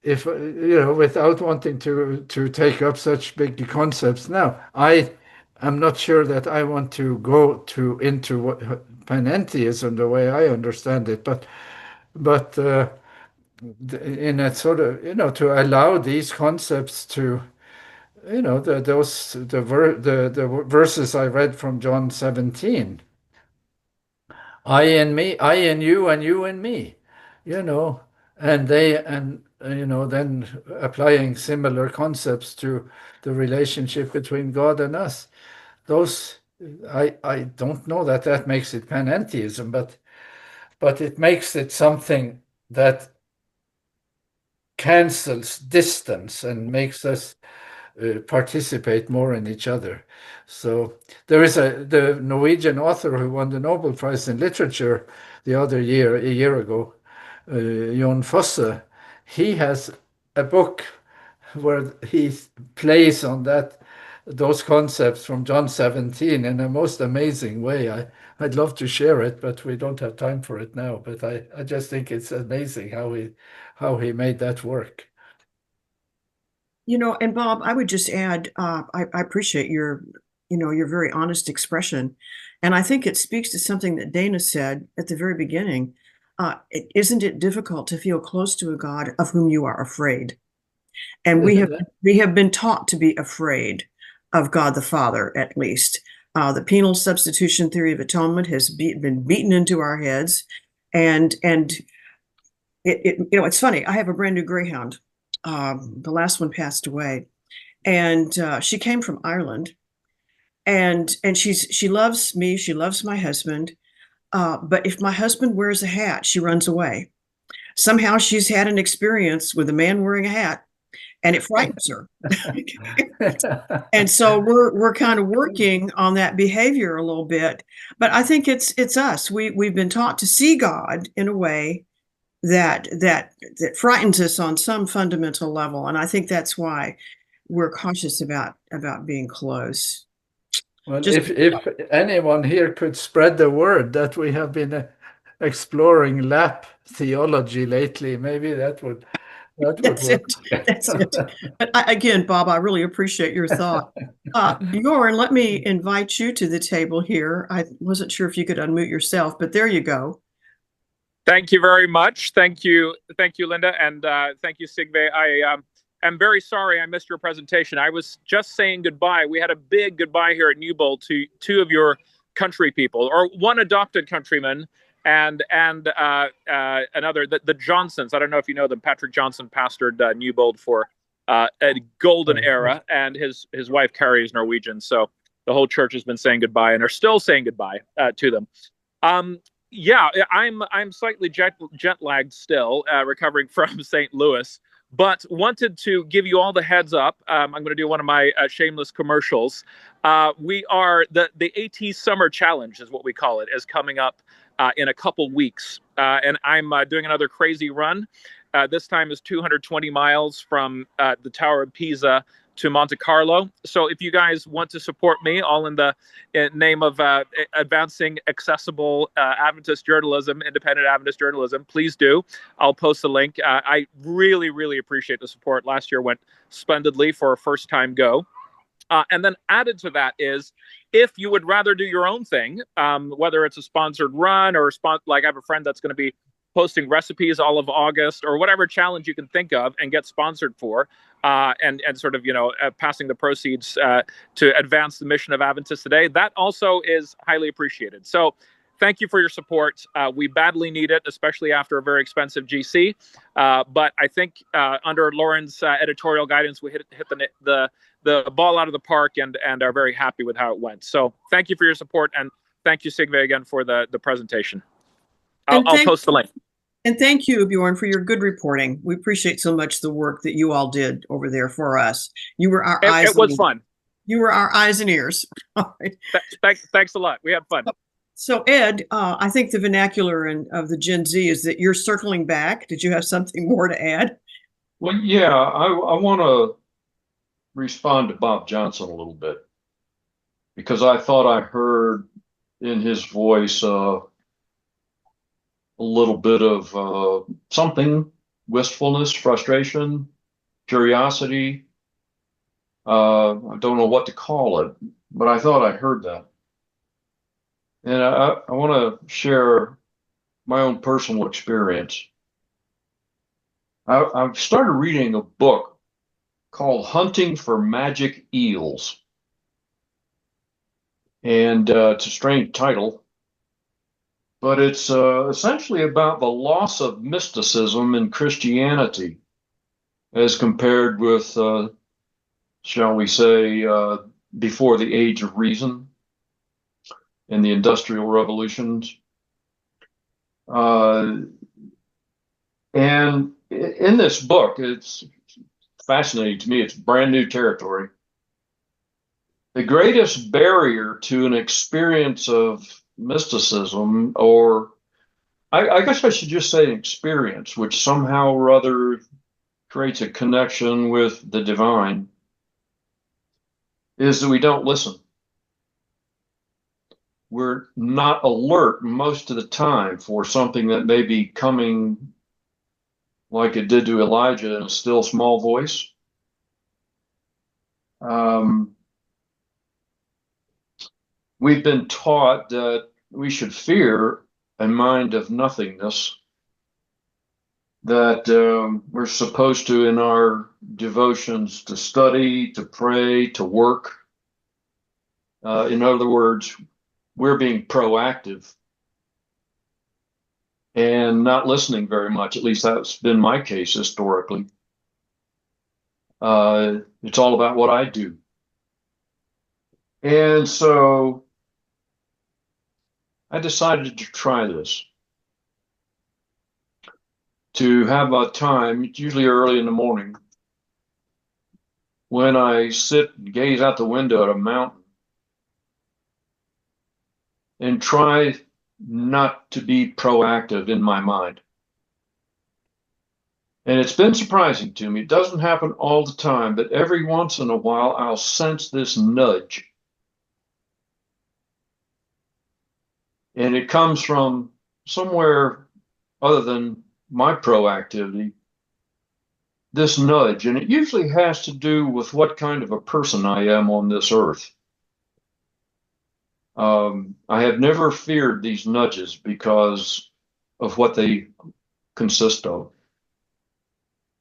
If without wanting to take up such big concepts now, I'm not sure that I want to go into panentheism the way I understand it, but in a sort of to allow these concepts to the verses I read from John 17. I and me, I and you and me, and then applying similar concepts to the relationship between God and us. Those, I don't know that makes it panentheism, but it makes it something that cancels distance and makes us participate more in each other. So there is the Norwegian author who won the Nobel Prize in Literature a year ago, Jon Fosse. He has a book where he plays on those concepts from John 17 in a most amazing way. I'd love to share it, but we don't have time for it now. But I just think it's amazing how he made that work. And Bob, I would just add, I appreciate your very honest expression. And I think it speaks to something that Dana said at the very beginning. Isn't it difficult to feel close to a God of whom you are afraid? And we have been taught to be afraid of God the Father, at least. The penal substitution theory of atonement has been beaten into our heads. And it's funny. I have a brand new greyhound. The last one passed away, and she came from Ireland, and she loves me. She loves my husband. But if my husband wears a hat, she runs away. Somehow she's had an experience with a man wearing a hat, and it frightens her. And so we're kind of working on that behavior a little bit. But I think it's us. We've been taught to see God in a way that frightens us on some fundamental level, and I think that's why we're cautious about being close. Well, if anyone here could spread the word that we have been exploring lap theology lately, maybe that would That's work. That's it. But again, Bob, I really appreciate your thought. Bjorn, let me invite you to the table here. I wasn't sure if you could unmute yourself, but there you go. Thank you very much. Thank you, Linda, and thank you, Sigve. I am very sorry I missed your presentation. I was just saying goodbye. We had a big goodbye here at Newbold to two of your country people, or one adopted countryman, and another, the Johnsons. I don't know if you know them. Patrick Johnson pastored Newbold for a golden era, and his wife Carrie is Norwegian. So the whole church has been saying goodbye and are still saying goodbye to them. Yeah, I'm slightly jet lagged still, recovering from St. Louis, but wanted to give you all the heads up. I'm going to do one of my shameless commercials. We are the AT Summer Challenge is what we call it, is coming up in a couple weeks, and I'm doing another crazy run. This time is 220 miles from the Tower of Pisa to Monte Carlo. So if you guys want to support me, all in the name of advancing accessible Adventist journalism, independent Adventist journalism, please do. I'll post the link. I really, really appreciate the support. Last year went splendidly for a first-time go. And then added to that is, if you would rather do your own thing, whether it's a sponsored run or like I have a friend that's going to be posting recipes all of August, or whatever challenge you can think of and get sponsored for, and sort of, passing the proceeds to advance the mission of Adventist today. That also is highly appreciated. So thank you for your support. We badly need it, especially after a very expensive GC. But I think under Lauren's editorial guidance, we hit the ball out of the park and are very happy with how it went. So thank you for your support, and thank you, Sigve, again for the presentation. I'll post the link. And thank you, Bjorn, for your good reporting. We appreciate so much the work that you all did over there for us. You were our eyes. It was fun. You were our eyes and ears. All right. Thanks a lot. We had fun. So Ed, I think the vernacular of the Gen Z is that you're circling back. Did you have something more to add? Well, yeah, I want to respond to Bob Johnson a little bit, because I thought I heard in his voice a little bit of something, wistfulness, frustration, curiosity. I don't know what to call it, but I thought I heard that. And I want to share my own personal experience. I've started reading a book called Hunting for Magic Eels. And it's a strange title, but it's essentially about the loss of mysticism in Christianity as compared with, shall we say, before the Age of Reason and the Industrial Revolutions. And in this book, it's fascinating to me. It's brand new territory. The greatest barrier to an experience of mysticism, or I guess I should just say an experience, which somehow or other creates a connection with the divine, is that we don't listen. We're not alert most of the time for something that may be coming, like it did to Elijah, in a still small voice. We've been taught that we should fear a mind of nothingness, that we're supposed to, in our devotions, to study, to pray, to work. In other words, we're being proactive and not listening very much. At least that's been my case historically. It's all about what I do. And so I decided to try this, to have a time, usually early in the morning, when I sit and gaze out the window at a mountain and try not to be proactive in my mind. And it's been surprising to me. It doesn't happen all the time, but every once in a while I'll sense this nudge. And it comes from somewhere other than my proactivity, this nudge. And it usually has to do with what kind of a person I am on this earth. I have never feared these nudges because of what they consist of.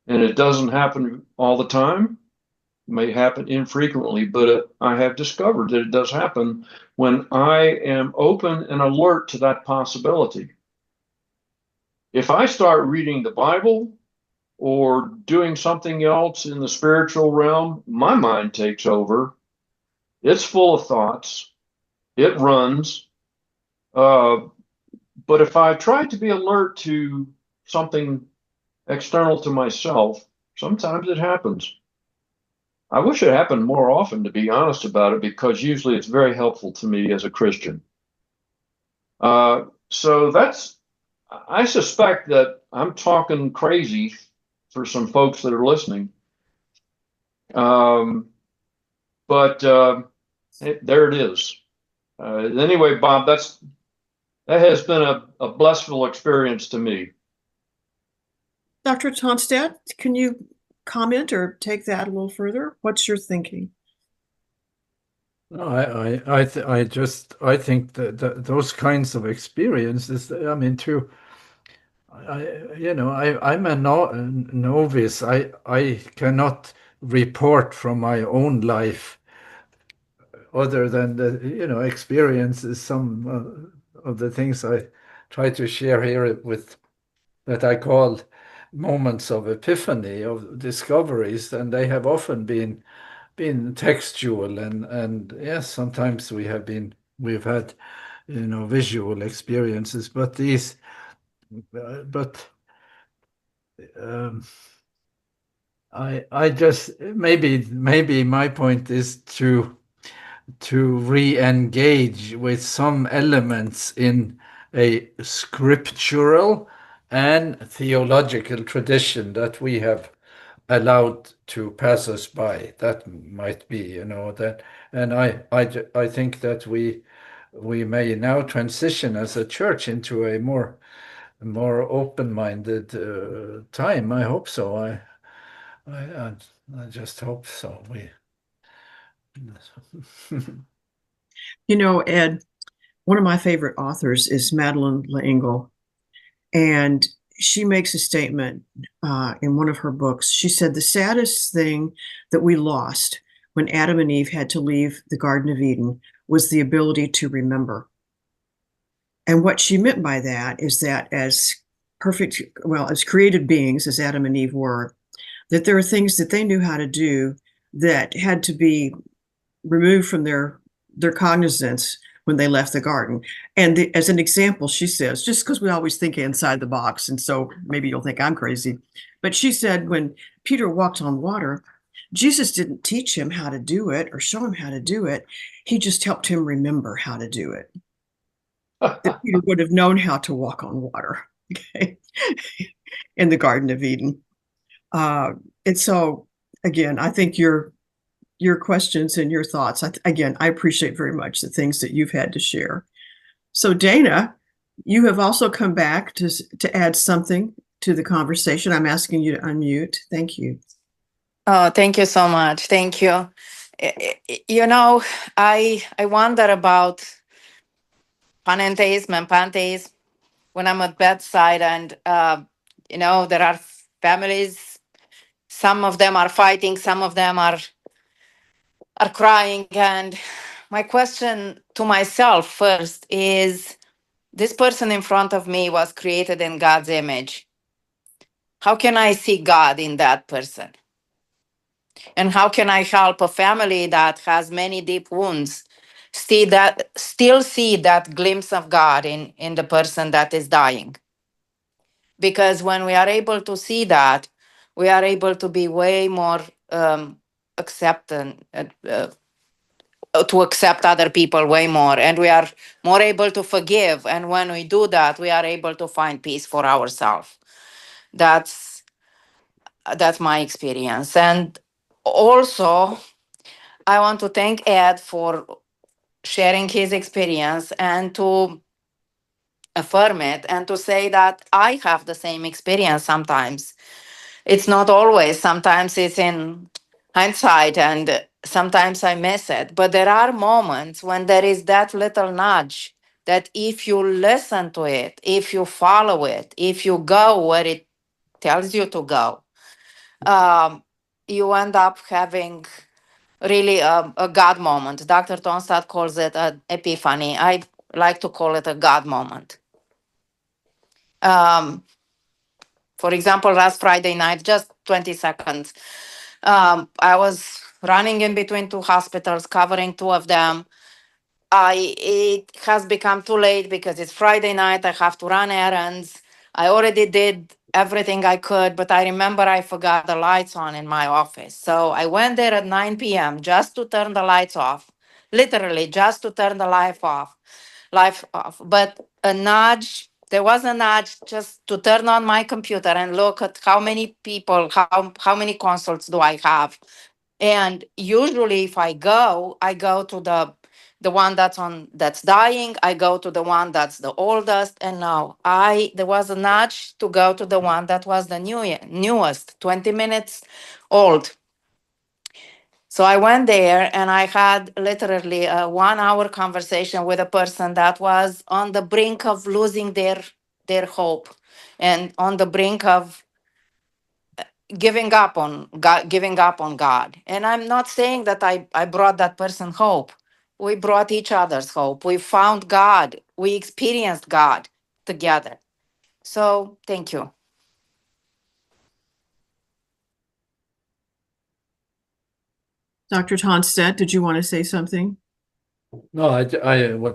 And it doesn't happen all the time. It may happen infrequently, but I have discovered that it does happen when I am open and alert to that possibility. If I start reading the Bible or doing something else in the spiritual realm, my mind takes over. It's full of thoughts. It runs. But if I try to be alert to something external to myself, sometimes it happens. I wish it happened more often, to be honest about it, because usually it's very helpful to me as a Christian. So that's, I suspect that I'm talking crazy for some folks that are listening. But there it is. Anyway, Bob, that has been a blissful experience to me. Dr. Tonstad, can you comment or take that a little further? What's your thinking? I think that those kinds of experiences, I mean, I'm a novice. I cannot report from my own life other than the experiences. Some of the things I try to share here with that I call moments of epiphany, of discoveries, and they have often been textual, and yes, sometimes we've had visual experiences, but I just maybe my point is to re-engage with some elements in a scriptural and theological tradition that we have allowed to pass us by. That might be, that, and I think that we may now transition as a church into a more open-minded time. I hope so. I just hope so. Ed, one of my favorite authors is Madeleine L'Engle, and she makes a statement in one of her books. She said, the saddest thing that we lost when Adam and Eve had to leave the Garden of Eden was the ability to remember. And what she meant by that is that as created beings, as Adam and Eve were, that there are things that they knew how to do that had to be removed from their cognizance when they left the garden. And as an example, she says, just because we always think inside the box, and so maybe you'll think I'm crazy, but she said when Peter walked on water, Jesus didn't teach him how to do it or show him how to do it. He just helped him remember how to do it. That Peter would have known how to walk on water, okay, in the Garden of Eden. And so, again, I think your questions and your thoughts, I appreciate very much the things that you've had to share. So, Dana, you have also come back to add something to the conversation. I'm asking you to unmute. Thank you. Oh, thank you so much. Thank you. I wonder about panentheism and pantheism when I'm at bedside, and there are families. Some of them are fighting, some of them are crying, and my question to myself first is: this person in front of me was created in God's image. How can I see God in that person? And how can I help a family that has many deep wounds still see that glimpse of God in the person that is dying? Because when we are able to see that, we are able to be way more accepting, to accept other people way more, and we are more able to forgive. And when we do that, we are able to find peace for ourselves. That's my experience. And also, I want to thank Ed for sharing his experience and to affirm it and to say that I have the same experience sometimes. It's not always. Sometimes it's in hindsight and sometimes I miss it. But there are moments when there is that little nudge that if you listen to it, if you follow it, if you go where it tells you to go, you end up having really a God moment. Dr. Tonstad calls it an epiphany. I like to call it a God moment. For example, last Friday night, just 20 seconds, I was running in between two hospitals, covering two of them. It has become too late because it's Friday night. I have to run errands. I already did everything I could, but I remember I forgot the lights on in my office. So I went there at 9 p.m. just to turn the lights off, literally just to turn the light off. But there was a nudge just to turn on my computer and look at how many people, how many consults do I have. And usually if I go to the one that's dying, I go to the one that's the oldest. And now there was a nudge to go to the one that was the newest, 20 minutes old. So I went there and I had literally a 1 hour conversation with a person that was on the brink of losing their their hope and on the brink of giving up on God. And I'm not saying that I brought that person hope. We brought each other's hope. We found God. We experienced God together. So thank you. Dr. Tonstad, did you want to say something? No,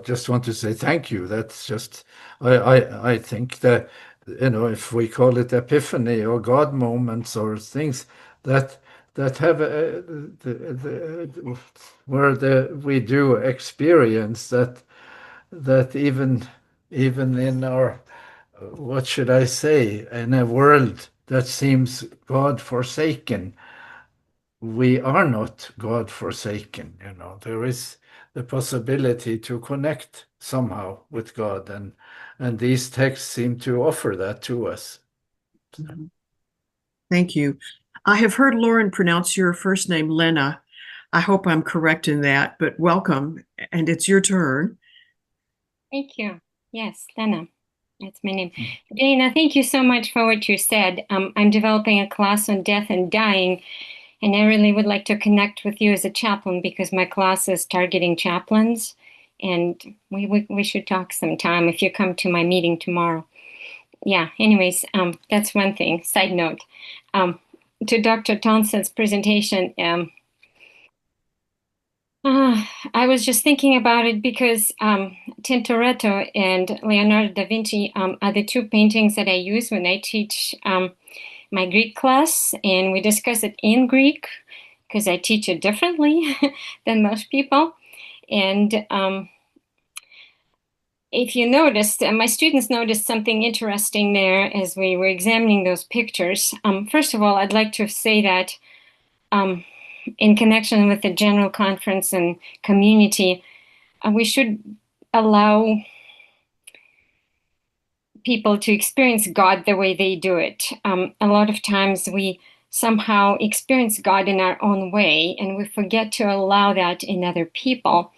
just want to say thank you. That's just, I think that, if we call it epiphany or God moments or things that have where we do experience that even in our, what should I say, in a world that seems God forsaken, we are not God forsaken. There is the possibility to connect somehow with God, and these texts seem to offer that to us. Thank you. I have heard Lauren pronounce your first name Lena. I hope I'm correct in that, but welcome, and it's your turn. Thank you. Yes, Lena. That's my name. Dana, thank you so much for what you said. I'm developing a class on death and dying, and I really would like to connect with you as a chaplain because my class is targeting chaplains, and we should talk sometime if you come to my meeting tomorrow. Yeah, anyways, that's one thing. Side note. To Dr. Townsend's presentation, I was just thinking about it because Tintoretto and Leonardo da Vinci are the two paintings that I use when I teach my Greek class, and we discuss it in Greek because I teach it differently than most people. And if you noticed, my students noticed something interesting there as we were examining those pictures. First of all, I'd like to say that in connection with the general conference and community, we should allow people to experience God the way they do it. A lot of times we somehow experience God in our own way, and we forget to allow that in other people.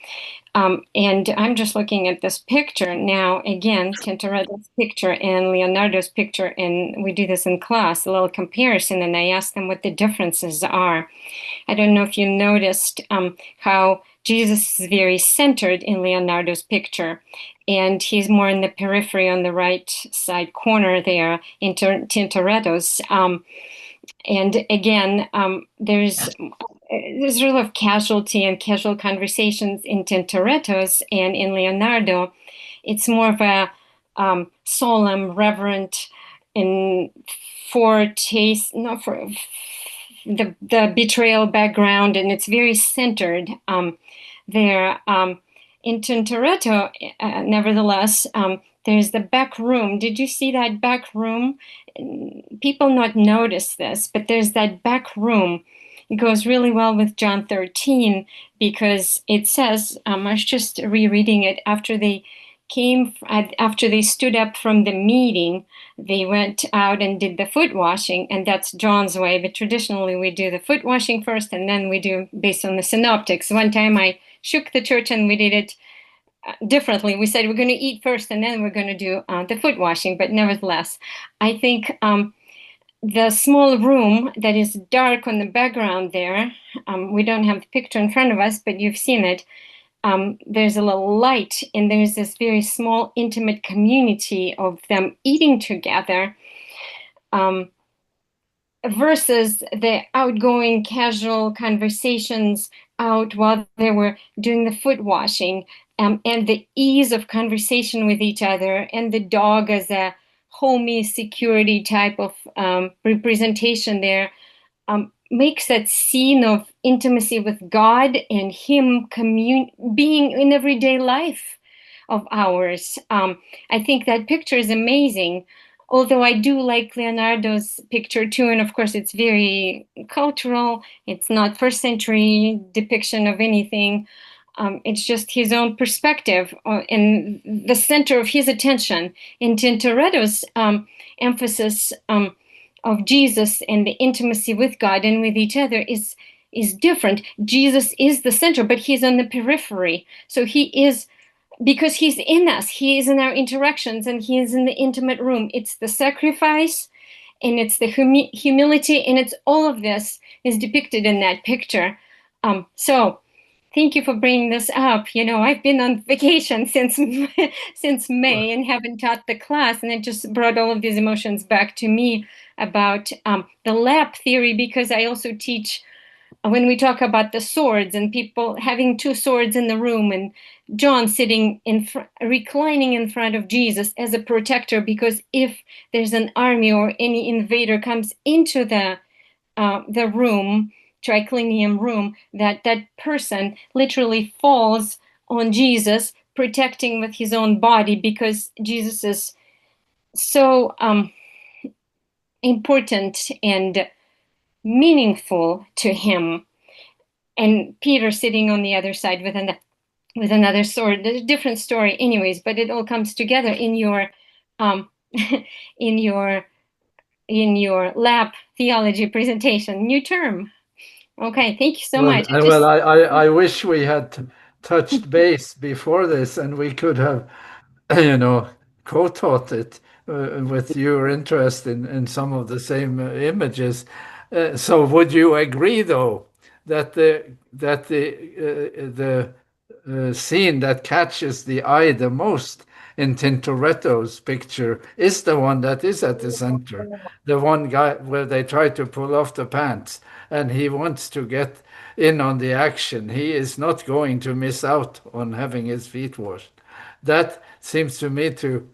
And I'm just looking at this picture now, again, Tintoretto's picture and Leonardo's picture, and we do this in class, a little comparison, and I ask them what the differences are. I don't know if you noticed how Jesus is very centered in Leonardo's picture, and he's more in the periphery on the right side corner there in Tintoretto's. And again, there's a lot of casualty and casual conversations in Tintoretto's, and in Leonardo, it's more of a solemn, reverent, and the betrayal background, and it's very centered there. In Tintoretto, nevertheless, there's the back room. Did you see that back room? People not notice this, but there's that back room. It goes really well with John 13 because it says, I was just rereading it, after they stood up from the meeting, they went out and did the foot washing, and that's John's way. But traditionally, we do the foot washing first, and then we do based on the synoptics. One time I shook the church and we did it differently. We said we're going to eat first, and then we're going to do the foot washing. But nevertheless, I think the small room that is dark on the background there, we don't have the picture in front of us, but you've seen it. There's a little light, and there's this very small, intimate community of them eating together, versus the outgoing, casual conversations out while they were doing the foot washing, and the ease of conversation with each other, and the dog as a homey security type of representation there. Makes that scene of intimacy with God and Him being in everyday life of ours. I think that picture is amazing, although I do like Leonardo's picture too, and of course it's very cultural. It's not first century depiction of anything. It's just his own perspective and the center of his attention. In Tintoretto's emphasis of Jesus and the intimacy with God and with each other is different. Jesus is the center, but he's on the periphery. So he is because he's in us, he is in our interactions, and he is in the intimate room. It's the sacrifice, and it's the humility, and it's all of this is depicted in that picture. So thank you for bringing this up. You know, I've been on vacation since May and haven't taught the class, and it just brought all of these emotions back to me about the lap theory, because I also teach when we talk about the swords and people having two swords in the room, and John sitting reclining in front of Jesus as a protector, because if there's an army or any invader comes into the room, triclinium room, that person literally falls on Jesus, protecting with his own body, because Jesus is so important and meaningful to him. And Peter sitting on the other side with another sword. There's a different story anyways, but it all comes together in your in your lab theology presentation. New term. Okay, thank you so much. Well, I wish we had touched base before this, and we could have, co-taught it with your interest in some of the same images. So, would you agree, though, that the scene that catches the eye the most in Tintoretto's picture is the one that is at the center, the one guy where they try to pull off the pants, and he wants to get in on the action. He is not going to miss out on having his feet washed. That seems to me to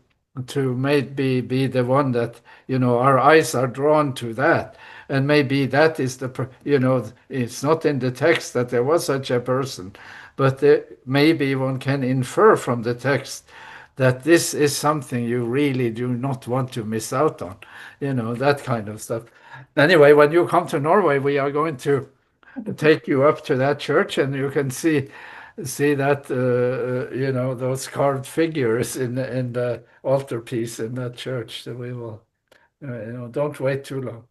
maybe be the one that, our eyes are drawn to that. And maybe that is it's not in the text that there was such a person, but maybe one can infer from the text that this is something you really do not want to miss out on, that kind of stuff. Anyway, when you come to Norway, we are going to take you up to that church, and you can see that, those carved figures in the altarpiece in that church. So we will, don't wait too long.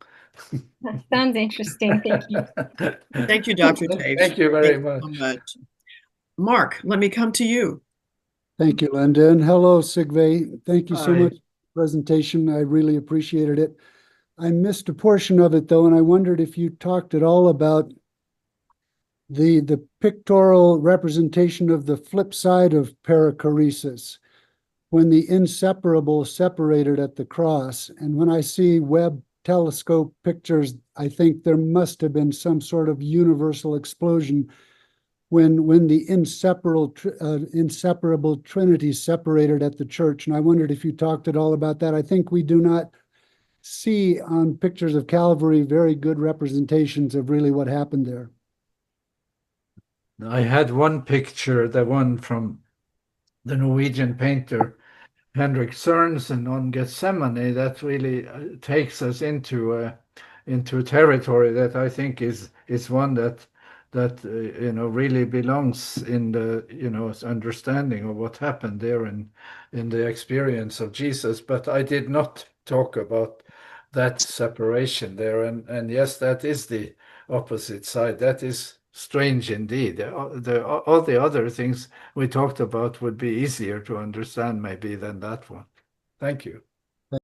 That sounds interesting. Thank you. Thank you, Dr. Dave. Thank you very much. So much. Mark, let me come to you. Thank you, Linda. And hello, Sigve. Thank you so Hi. much for the presentation. I really appreciated it. I missed a portion of it, though, and I wondered if you talked at all about the pictorial representation of the flip side of perichoresis, when the inseparable separated at the cross. And when I see Webb telescope pictures, I think there must have been some sort of universal explosion when the inseparable Trinity separated at the church. And I wondered if you talked at all about that. I think we do not see on pictures of Calvary very good representations of really what happened there. I had one picture, the one from the Norwegian painter Henrik Sørensen on Gethsemane, that really takes us into territory that I think is one that really belongs in the understanding of what happened there in the experience of Jesus. But I did not talk about that separation there, and yes, that is the opposite side. That is strange indeed. All the other things we talked about would be easier to understand maybe than that one. Thank you.